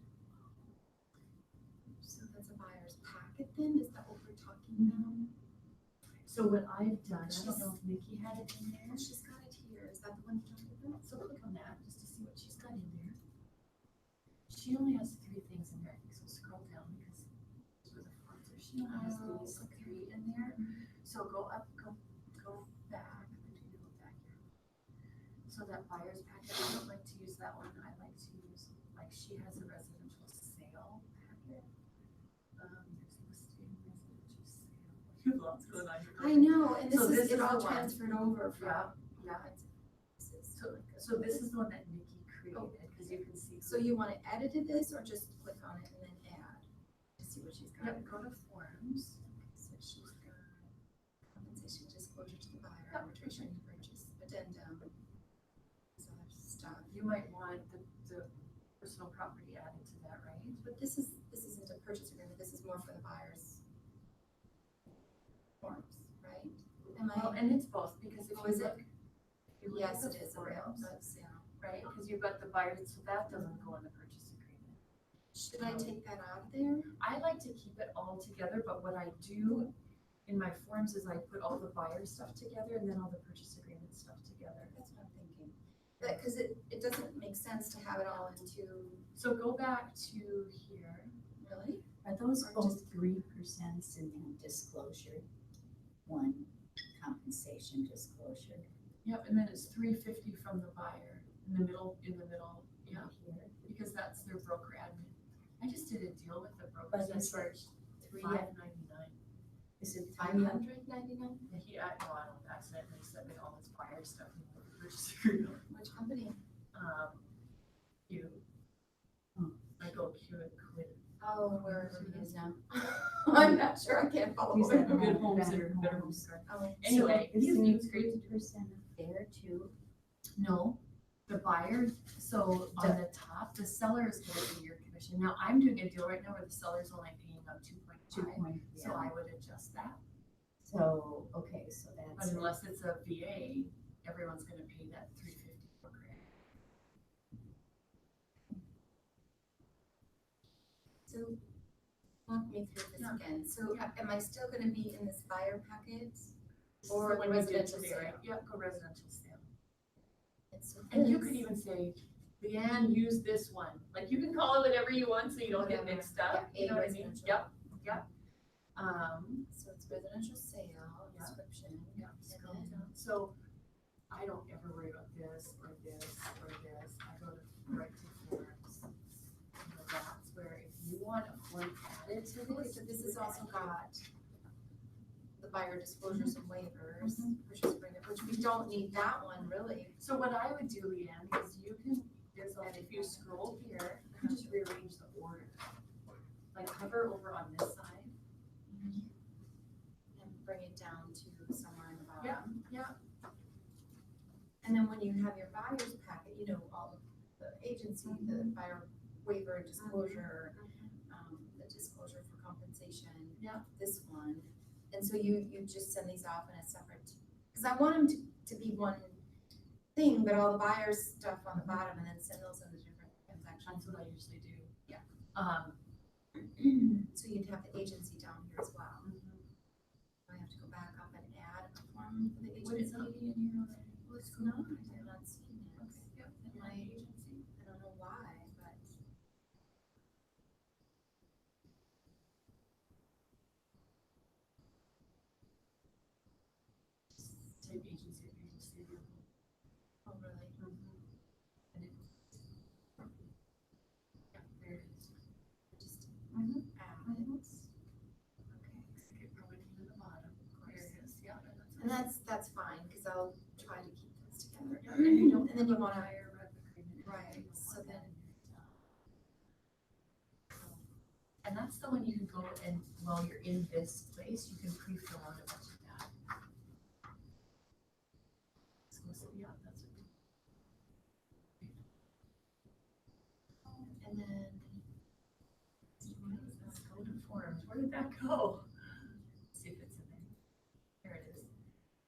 So that's a buyer's packet then, is that what we're talking about? So what I've done, I don't know if Nikki had it in there, Oh, she's got it here, is that the one you're talking about? so click on that, just to see what she's got in there. She only has 3 things in there, I think, so scroll down because those were the forms, so she only has these 3 in there. So go up, go back, do you go back here? So that buyer's packet, I don't like to use that one, I like to use, like, she has a residential sale packet. There's listing, residential sale, you have lots going on here. I know, and So this is, this is it all the one. transferred over from. Yeah. This is So, like a- so this is the one that Nikki created, because you can see. So you wanna edit this or just click on it and then add to see what she's got? Yep, go to forms. So she's got compensation disclosure to the buyer, arbitration purchase, addendum, this other stuff. You might want the personal property added to that, right? But this isn't a purchase agreement, this is more for the buyer's forms, right? Am Well, I, and it's both, because if Oh, you is it? look. if you look yes, at it the is a real, forms, that's, yeah. right, because you've got the buyer, so that doesn't go in the purchase agreement. Should I take that out of there? I like to keep it all together, but what I do in my forms is I put all the buyer stuff together and then all the purchase agreement stuff together. That's what I'm thinking. That, cause it doesn't make sense to have it all into, So go back to here. really? Are those Or both 3% and then disclosure? One, compensation disclosure. Yep, and then it's 350 from the buyer in the middle, yeah, Here. because that's their broker admin. I just did a deal with the broker. But that's is for it three, $599. is it $599? And he, I don't accidentally sent me all this buyer stuff in the purchase agreement. Which company? You. Hmm. I go quit. Oh, where it is now. I'm not sure, I can't follow. Is that it. Good homes Better and better Homes. homes. Oh, Anyway, So isn't it's great. 3% fair too? No, the buyer, so on the top, the seller is gonna be your commission. Now, I'm doing a deal right now where the seller's only paying about 2.5, so I would adjust that. So, okay, so But that's, unless it's a VA, everyone's gonna pay that $350 per grand. So, walk me through this Yeah. again. So Yeah. am I still gonna be in this buyer packet? This is Or the one you did residential today, sale. right? Yep, go residential sale. And so And you this- could even say, Leanne, use this one. Like, you can call it whatever you want, so you don't get Whatever. mixed up, Yeah, you know a what I mean? residential. Yep. So it's residential sale, Yeah. description. Yeah, And scroll then- down. So I don't ever worry about this or this or this. I go to right to forms. And that's where if you want a form added to Okay, this. so this you has would also add got the buyer disclosures and waivers, Mhm. purchase agreement, which we don't need that one really. So what I would do, Leanne, is you can, if you scroll here, you can just rearrange the order. Like hover over on this side. And bring it down to somewhere in the bottom. Yeah. And then when you have your buyer's packet, you know, all of the agency, the buyer waiver, disclosure, the disclosure for compensation. Yeah. This one, and so you just send these off in a separate, cause I want them to be one thing, but all the buyer's stuff on the bottom, and then send those in the different transactions. That's what I usually do. Yeah. Um, So you'd have the agency down here as well. I have to go back up and add a form for the agency. would it not be in here already? Well, it's not, I'm not seeing it. Yep, In my my agency. I don't know why, but. Type agency, you'll see it. Oh, really? And it. Yeah, there it is. And that's fine, because I'll try to keep this together. And you don't And then you wanna, hire rep agreement. right, You don't so want that then- in your stuff. And that's the one you can go and while you're in this place, you can pre-fill out a bunch of that. So yeah, that's what and then, let's go to forms. Where did that go? Let's see if it's in there. There it is.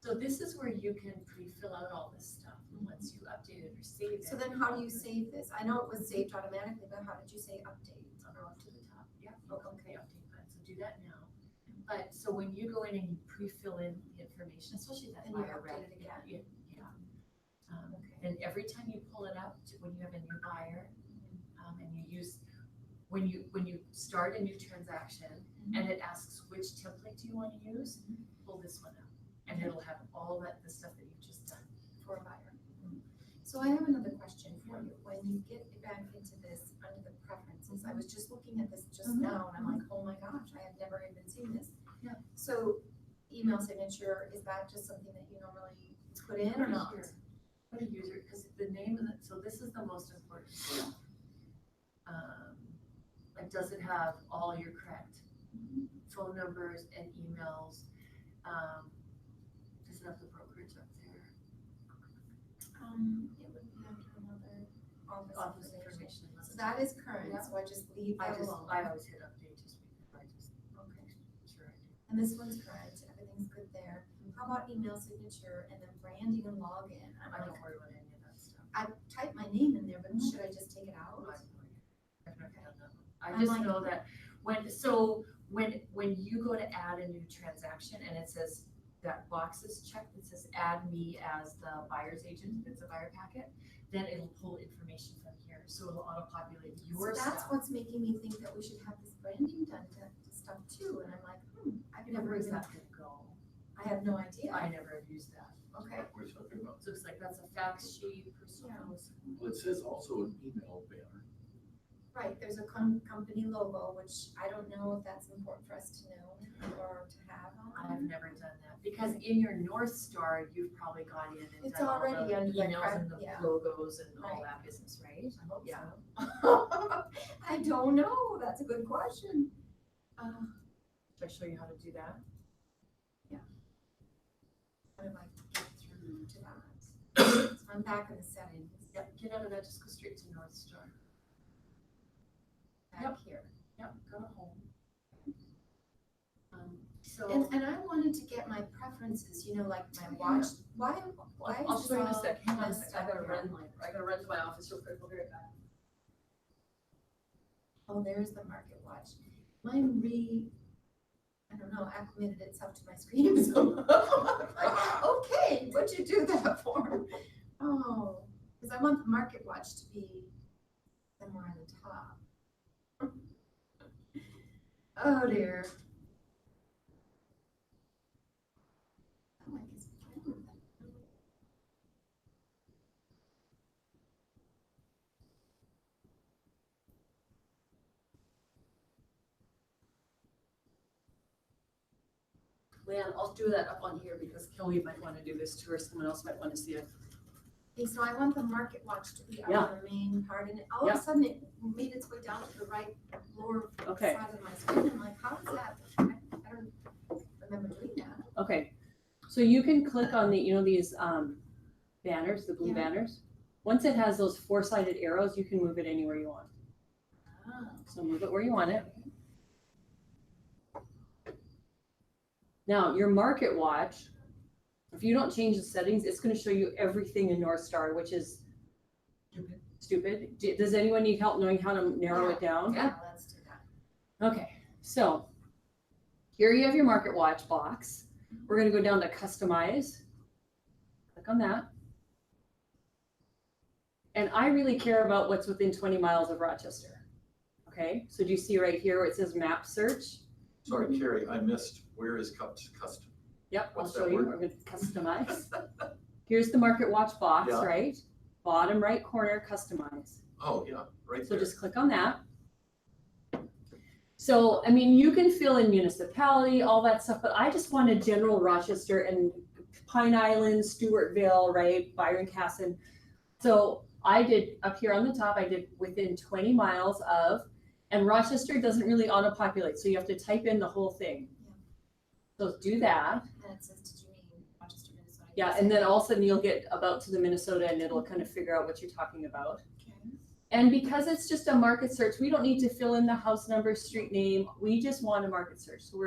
So this is where you can pre-fill out all this stuff once you update it or save it. so then how do you save this? I know it was saved automatically, but how did you say update? Go up to the top, yeah, okay, update button, so do that now. But, so when you go in and you pre-fill in the information, especially that And you buyer rep. update it again. Yeah. Okay. And every time you pull it up, when you have a new buyer, and you use, when you start a new transaction, and it asks which template do you wanna use, pull this one up, and it'll have all the stuff that you've just done. For a buyer. So I have another question for you. When you get back into this, under the preferences, I was just looking at this just Mhm. now, and I'm like, oh my gosh, I have never even seen this. Yeah. So email signature, is that just something that you normally put in or Put it not? here. Put a user, because the name of it, so this is the most important thing. Like, does it have all your correct phone numbers and emails? Does it have the brokerage up there? It would be under another Office office information. information. So that is current, Yeah. so I just leave I that alone. always hit update just because I just, Okay. sure I do. And this one's current, everything's good there. How about email signature and then branding and login? I'm I like, don't worry about any of that stuff. I typed my name in there, but should I just take it out? I have no idea. I've never done that one. I I'm just like- know that when you go to add a new transaction and it says, that box is checked, it says add me as the buyer's agent, if it's a buyer packet, then it'll pull information from here, so it'll auto-populate So your that's stuff. what's making me think that we should have this branding done to stuff too, and I'm like, I've never Where is even, that gonna go? I have no idea. I never have used that. Okay, We're talking about, So it's like, that's a fax sheet, personal Yeah. post. well, it says also an email banner. right, there's a company logo, which I don't know if that's important for us to know or to have I've on. never done that, because in your North Star, you've probably gone in and It's done all already the under the emails and correct- the yeah. logos and all Right. that business, right? I hope Yeah. so. I don't know, that's a good question. Should I show you how to do that? How do I get through to that? So I'm back in the settings, Yep, get out of that, just go straight to North Star. back Yep. here. Yep, go to home. So, And I wanted to get my preferences, you know, like my watch, why I'll is show you in a this all sec, hang on a messed sec, I up gotta here? run to my office real quick, we'll be right back. Oh, there's the market watch. I don't know, acclimated itself to my screen, so. Like, okay, what'd you do that for? Oh, because I want the market watch to be somewhere on the top. Oh dear. Oh, I guess we can move that. Leanne, I'll do that up on here because Kelly might wanna do this too, or someone else might wanna see it. Okay, so I want the market watch to be Yeah. on the main part, and all of Yeah. a sudden it made its way down to the right lower Okay. side of my screen. I'm like, how is that? I don't remember doing that. Okay, so you can click on the, these, banners, the blue Yeah. banners. Once it has those four-sided arrows, you can move it anywhere you want. Ah. So move it where you want it. Now, your market watch, if you don't change the settings, it's gonna show you everything in North Star, which is stupid. Does anyone need help knowing how to narrow it down? Yeah, let's do that. Okay, so here you have your market watch box. We're gonna go down to customize. Click on that. And I really care about what's within 20 miles of Rochester. Okay, so do you see right here where it says map search? Sorry, Carrie, I missed, where is custom? Yep, I'll What's show that you. word? We're gonna customize. Here's the market watch box, Yeah. right? Bottom right corner, customize. Oh, yeah, right So there. just click on that. So, I mean, you can fill in municipality, all that stuff, but I just want a general Rochester and Pine Island, Stewartville, right, Byron Casson. So I did up here on the top, I did within 20 miles of, and Rochester doesn't really auto-populate, so you have to type in the whole thing. So do that. And it says, did you mean Rochester, Minnesota? Yeah, and then all of a sudden you'll get about to the Minnesota and it'll kind of figure out what you're talking about. Okay. And because it's just a market search, we don't need to fill in the house number, street name, we just want a market search. So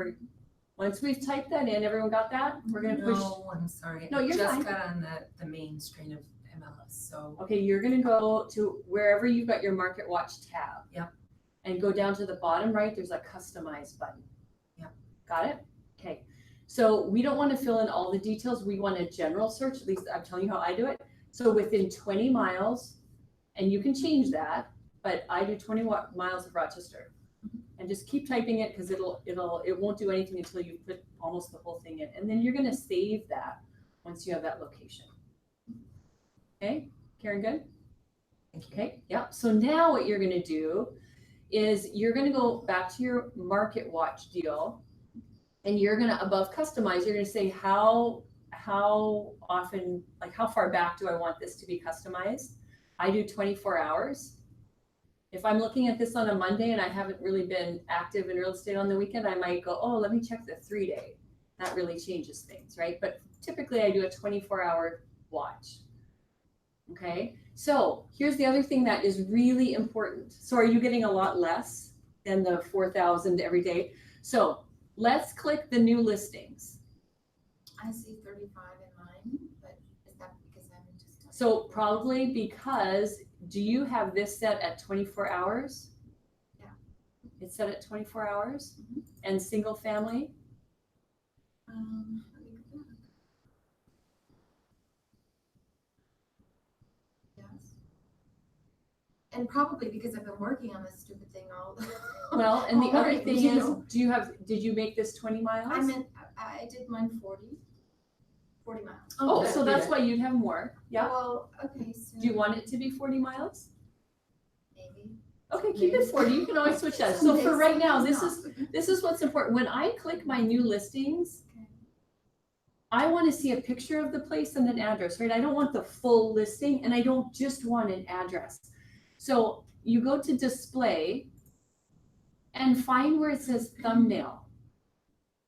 once we've typed that in, everyone got that? We're gonna push. No, I'm sorry. No, you're I fine. just got on the main screen of MLS, so. Okay, you're gonna go to wherever you've got your Market Watch tab. Yep. And go down to the bottom right, there's a customize button. Yep. Got it? Okay. So we don't wanna fill in all the details, we want a general search, at least I'm telling you how I do it. So within 20 miles, and you can change that, but I do 20 miles of Rochester. And just keep typing it, because it won't do anything until you put almost the whole thing in. And then you're gonna save that once you have that location. Okay, Karen, good? Thank you. Okay, yeah, so now what you're gonna do is you're gonna go back to your Market Watch deal, and you're gonna, above customize, you're gonna say how often, like how far back do I want this to be customized? I do 24 hours. If I'm looking at this on a Monday and I haven't really been active in real estate on the weekend, I might go, oh, let me check the 3-day. That really changes things, right? But typically I do a 24-hour watch. Okay, so here's the other thing that is really important. So are you getting a lot less than the 4,000 every day? So let's click the new listings. I see 35 in mine, but is that because I'm just. So probably because, do you have this set at 24 hours? Yeah. It's set at 24 hours? And single family? Let me go back. Yes. And probably because I've been working on this stupid thing all. Well, and the all other morning, thing you is, know. did you make this 20 miles? I did mine 40 miles. Oh, so that's why you'd have more. Yeah. Well, okay, so. Do you want it to be 40 miles? Maybe. Okay, keep it 40. You can always switch that. So for right now, this is what's important. When I click my new listings, Okay. I want to see a picture of the place and an address, right? I don't want the full listing, and I don't just want an address. So you go to display and find where it says thumbnail.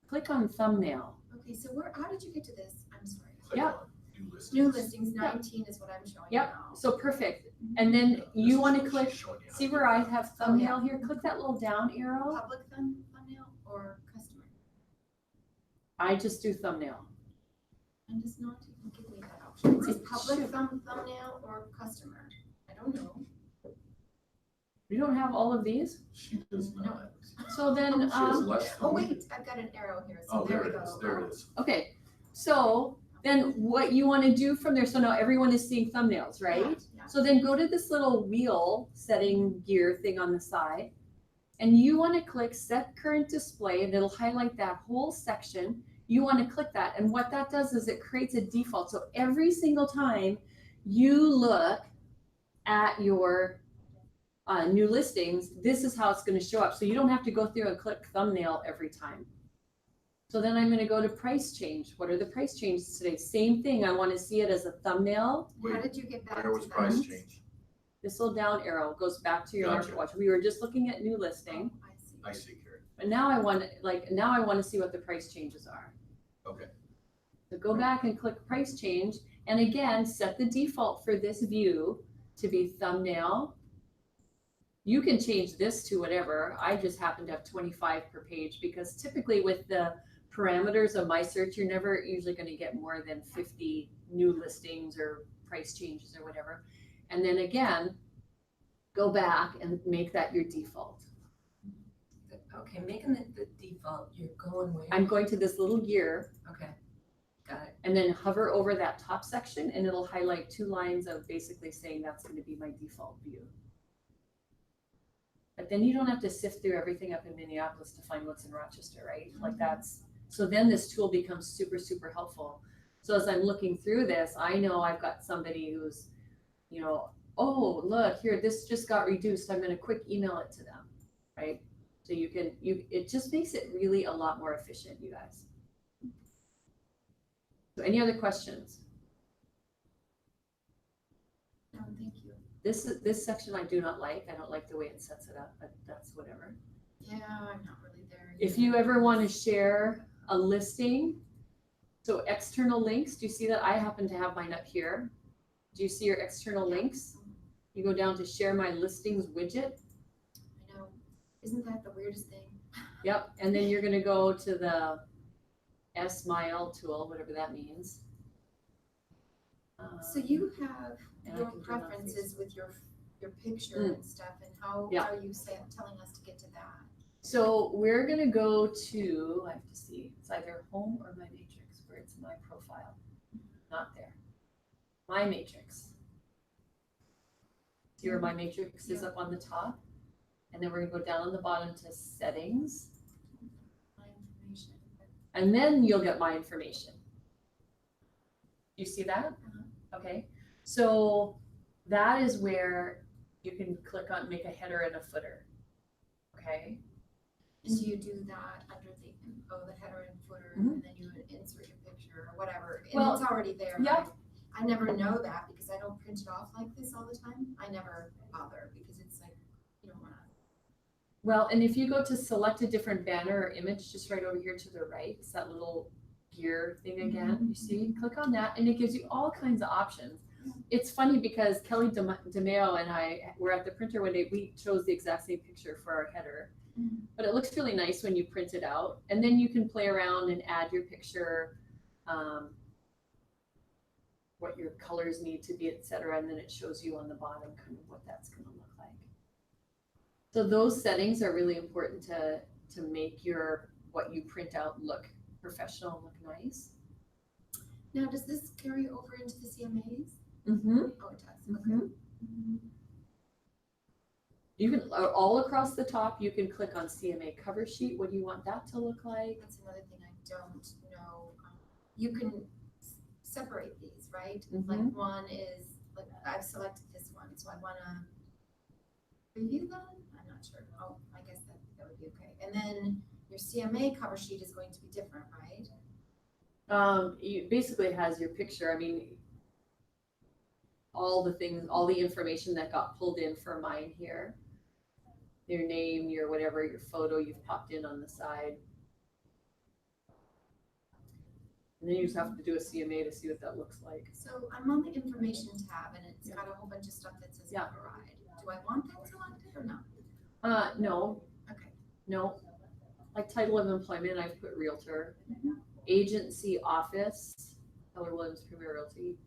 Click on thumbnail. Okay, so how did you get to this? I'm sorry. Click Yeah. on New listings. New listings, 19 is what I'm showing Yep. now. So perfect. And then This you is want to what click, she's showing you how see to where do I it. have thumbnail here? Click that little down arrow. Public thumbnail or customer? I just do thumbnail. I'm just not even giving me that option. It says It public should. thumbnail or customer. I don't know. You don't have all of these? She does not. So then, She has less than Oh, we wait, I've got an arrow here, so Oh, there there we it is, go. there it is. okay, so then what you want to do from there, so now everyone is seeing thumbnails, right? Yeah. So then go to this little wheel setting gear thing on the side, and you want to click set current display, and it'll highlight that whole section. You want to click that, and what that does is it creates a default. So every single time you look at your new listings, this is how it's going to show up. So you don't have to go through and click thumbnail every time. So then I'm going to go to price change. What are the price changes today? Same thing. I want to see it as a thumbnail. How Wait, did you get back to where was that? price change? This little down arrow goes back to your Gotcha. market watch. We were just looking at new listing, Oh, I see. I see, Carrie. but now I want to see what the price changes are. Okay. So go back and click price change, and again, set the default for this view to be thumbnail. You can change this to whatever. I just happen to have 25 per page because typically with the parameters of my search, you're never usually going to get more than 50 new listings or price changes or whatever. And then again, go back and make that your default. Okay, making the default, you're going where? I'm going to this little gear Okay, got it. and then hover over that top section, and it'll highlight 2 lines of basically saying that's going to be my default view. But then you don't have to sift through everything up in Minneapolis to find what's in Rochester, right? Like so then this tool becomes super, super helpful. So as I'm looking through this, I know I've got somebody who's, oh, look here, this just got reduced. I'm going to quick email it to them, right? So it just makes it really a lot more efficient, you guys. So any other questions? No, thank you. This section I do not like. I don't like the way it sets it up, but that's whatever. Yeah, I'm not really there. If yet. you ever want to share a listing, so external links, do you see that I happen to have mine up here? Do you see your external links? You go down to share my listings widget. I know. Isn't that the weirdest thing? Yep, and then you're gonna go to the SMILE tool, whatever that means. So you have and I your can do it on preferences with your picture Mm. and stuff, and how Yeah. are you telling us to get to that? So we're gonna go to, I have to see, it's either home or my matrix, where it's my profile, not there. My matrix. See where my matrix is up on the top? And then we're gonna go down on the bottom to settings, My information. and then you'll get my information. You see that? Okay, so that is where you can click on, make a header and a footer. Okay, And do you do that under the header and footer, Mhm. and then you would insert your picture or whatever, and Well, it's already there, yeah. right? I never know that because I don't print it off like this all the time. I never bother because it's like, you don't wanna. well, and if you go to select a different banner or image, just right over here to the right, it's that little gear thing again, you see? Click on that and it gives you all kinds of options. It's funny because Kelly DeMeo and I were at the printer one day, we chose the exact same picture for our header. But it looks really nice when you print it out, and then you can play around and add your picture, what your colors need to be, etc., and then it shows you on the bottom kind of what that's going to look like. So those settings are really important to make your what you print out look professional, look nice. Now, does this carry over into the CMAs? Mm-hmm. Oh, it does, okay. Mm-hmm. You can, all across the top, you can click on CMA cover sheet. What do you want that to look like? That's another thing I don't know. You can separate these, right? Like one is, like I've selected this one, so I wanna preview that? I'm not sure. Oh, I guess that would be okay. And then your CMA cover sheet is going to be different, right? You basically it has your picture. I mean, all the things, all the information that got pulled in for mine here. Your name, your whatever, your photo you've popped in on the side. And then you just have to do a CMA to see what that looks like. So I'm on the information tab and it's got a whole bunch of stuff that says Yeah. override. Do I want that selected or not? No. Okay. No. Like title of employment, I've put realtor. Mhm. Agency office, Keller Williams Premier Realty.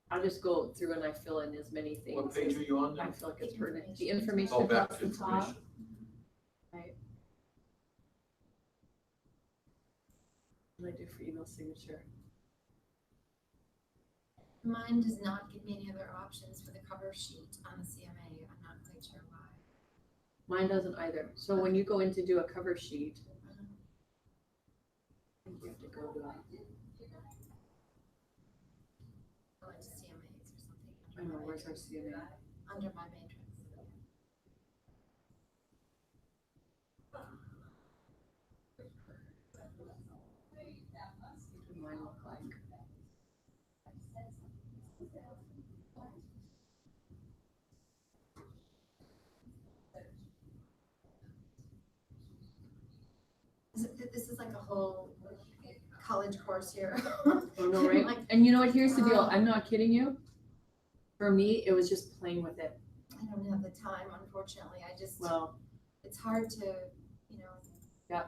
I'll just go through and I fill in as many things. What page are you on I now? feel like it's pertinent. The information Oh, back at to the top. information. Right. What do I do for email signature? Mine does not give me any other options for the cover sheet on the CMA. I'm not quite sure why. Mine doesn't either. So when you go in to do a cover sheet, I think you have to go to, Go into CMAs or something. I don't know, where's our CMA? Under my matrix. What does mine look like? This is like a whole college course here. Oh, no, right? Like, And you know what, here's the deal, I'm not kidding you. For me, it was just playing with it. I don't have the time, unfortunately. I just, Well, it's hard to, you know.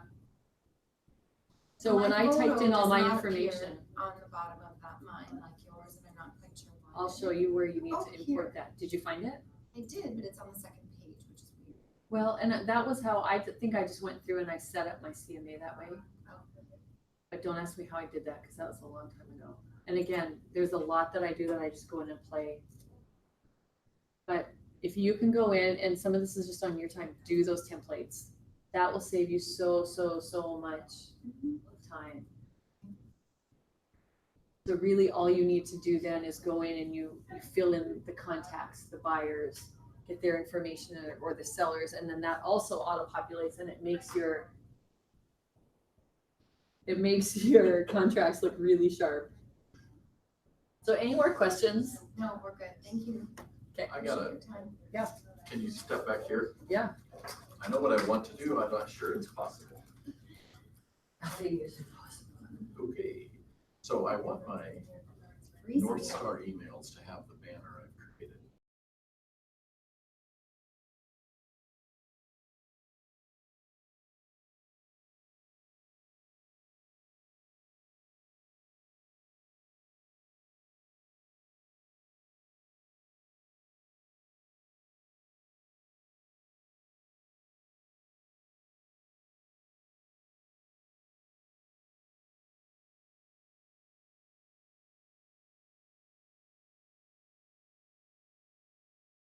so when I typed in all my photo does not appear information, on the bottom of that mine like yours, and I'm not quite sure why. I'll show you where you need Oh, to import here. that. Did you find it? I did, but it's on the second page, which is weird. Well, and that was how I think I just went through and I set up my CMA that way. Oh, But don't ask me how I did that because that was a long time ago. And again, there's a lot that I do that I just go in and play. But if you can go in, and some of this is just on your time, do those templates. That will save you so much time. So really all you need to do then is go in and you fill in the contacts, the buyers, get their information or the sellers, and then that also auto-populates and it makes your It makes your contracts look really sharp. So any more questions? No, we're good, thank you. Okay. I gotta, Appreciate your time. can you step back here? Yeah. I know what I want to do, I'm not sure it's possible. I think it's impossible. Okay, so I want my Freezing. North Star emails to have the banner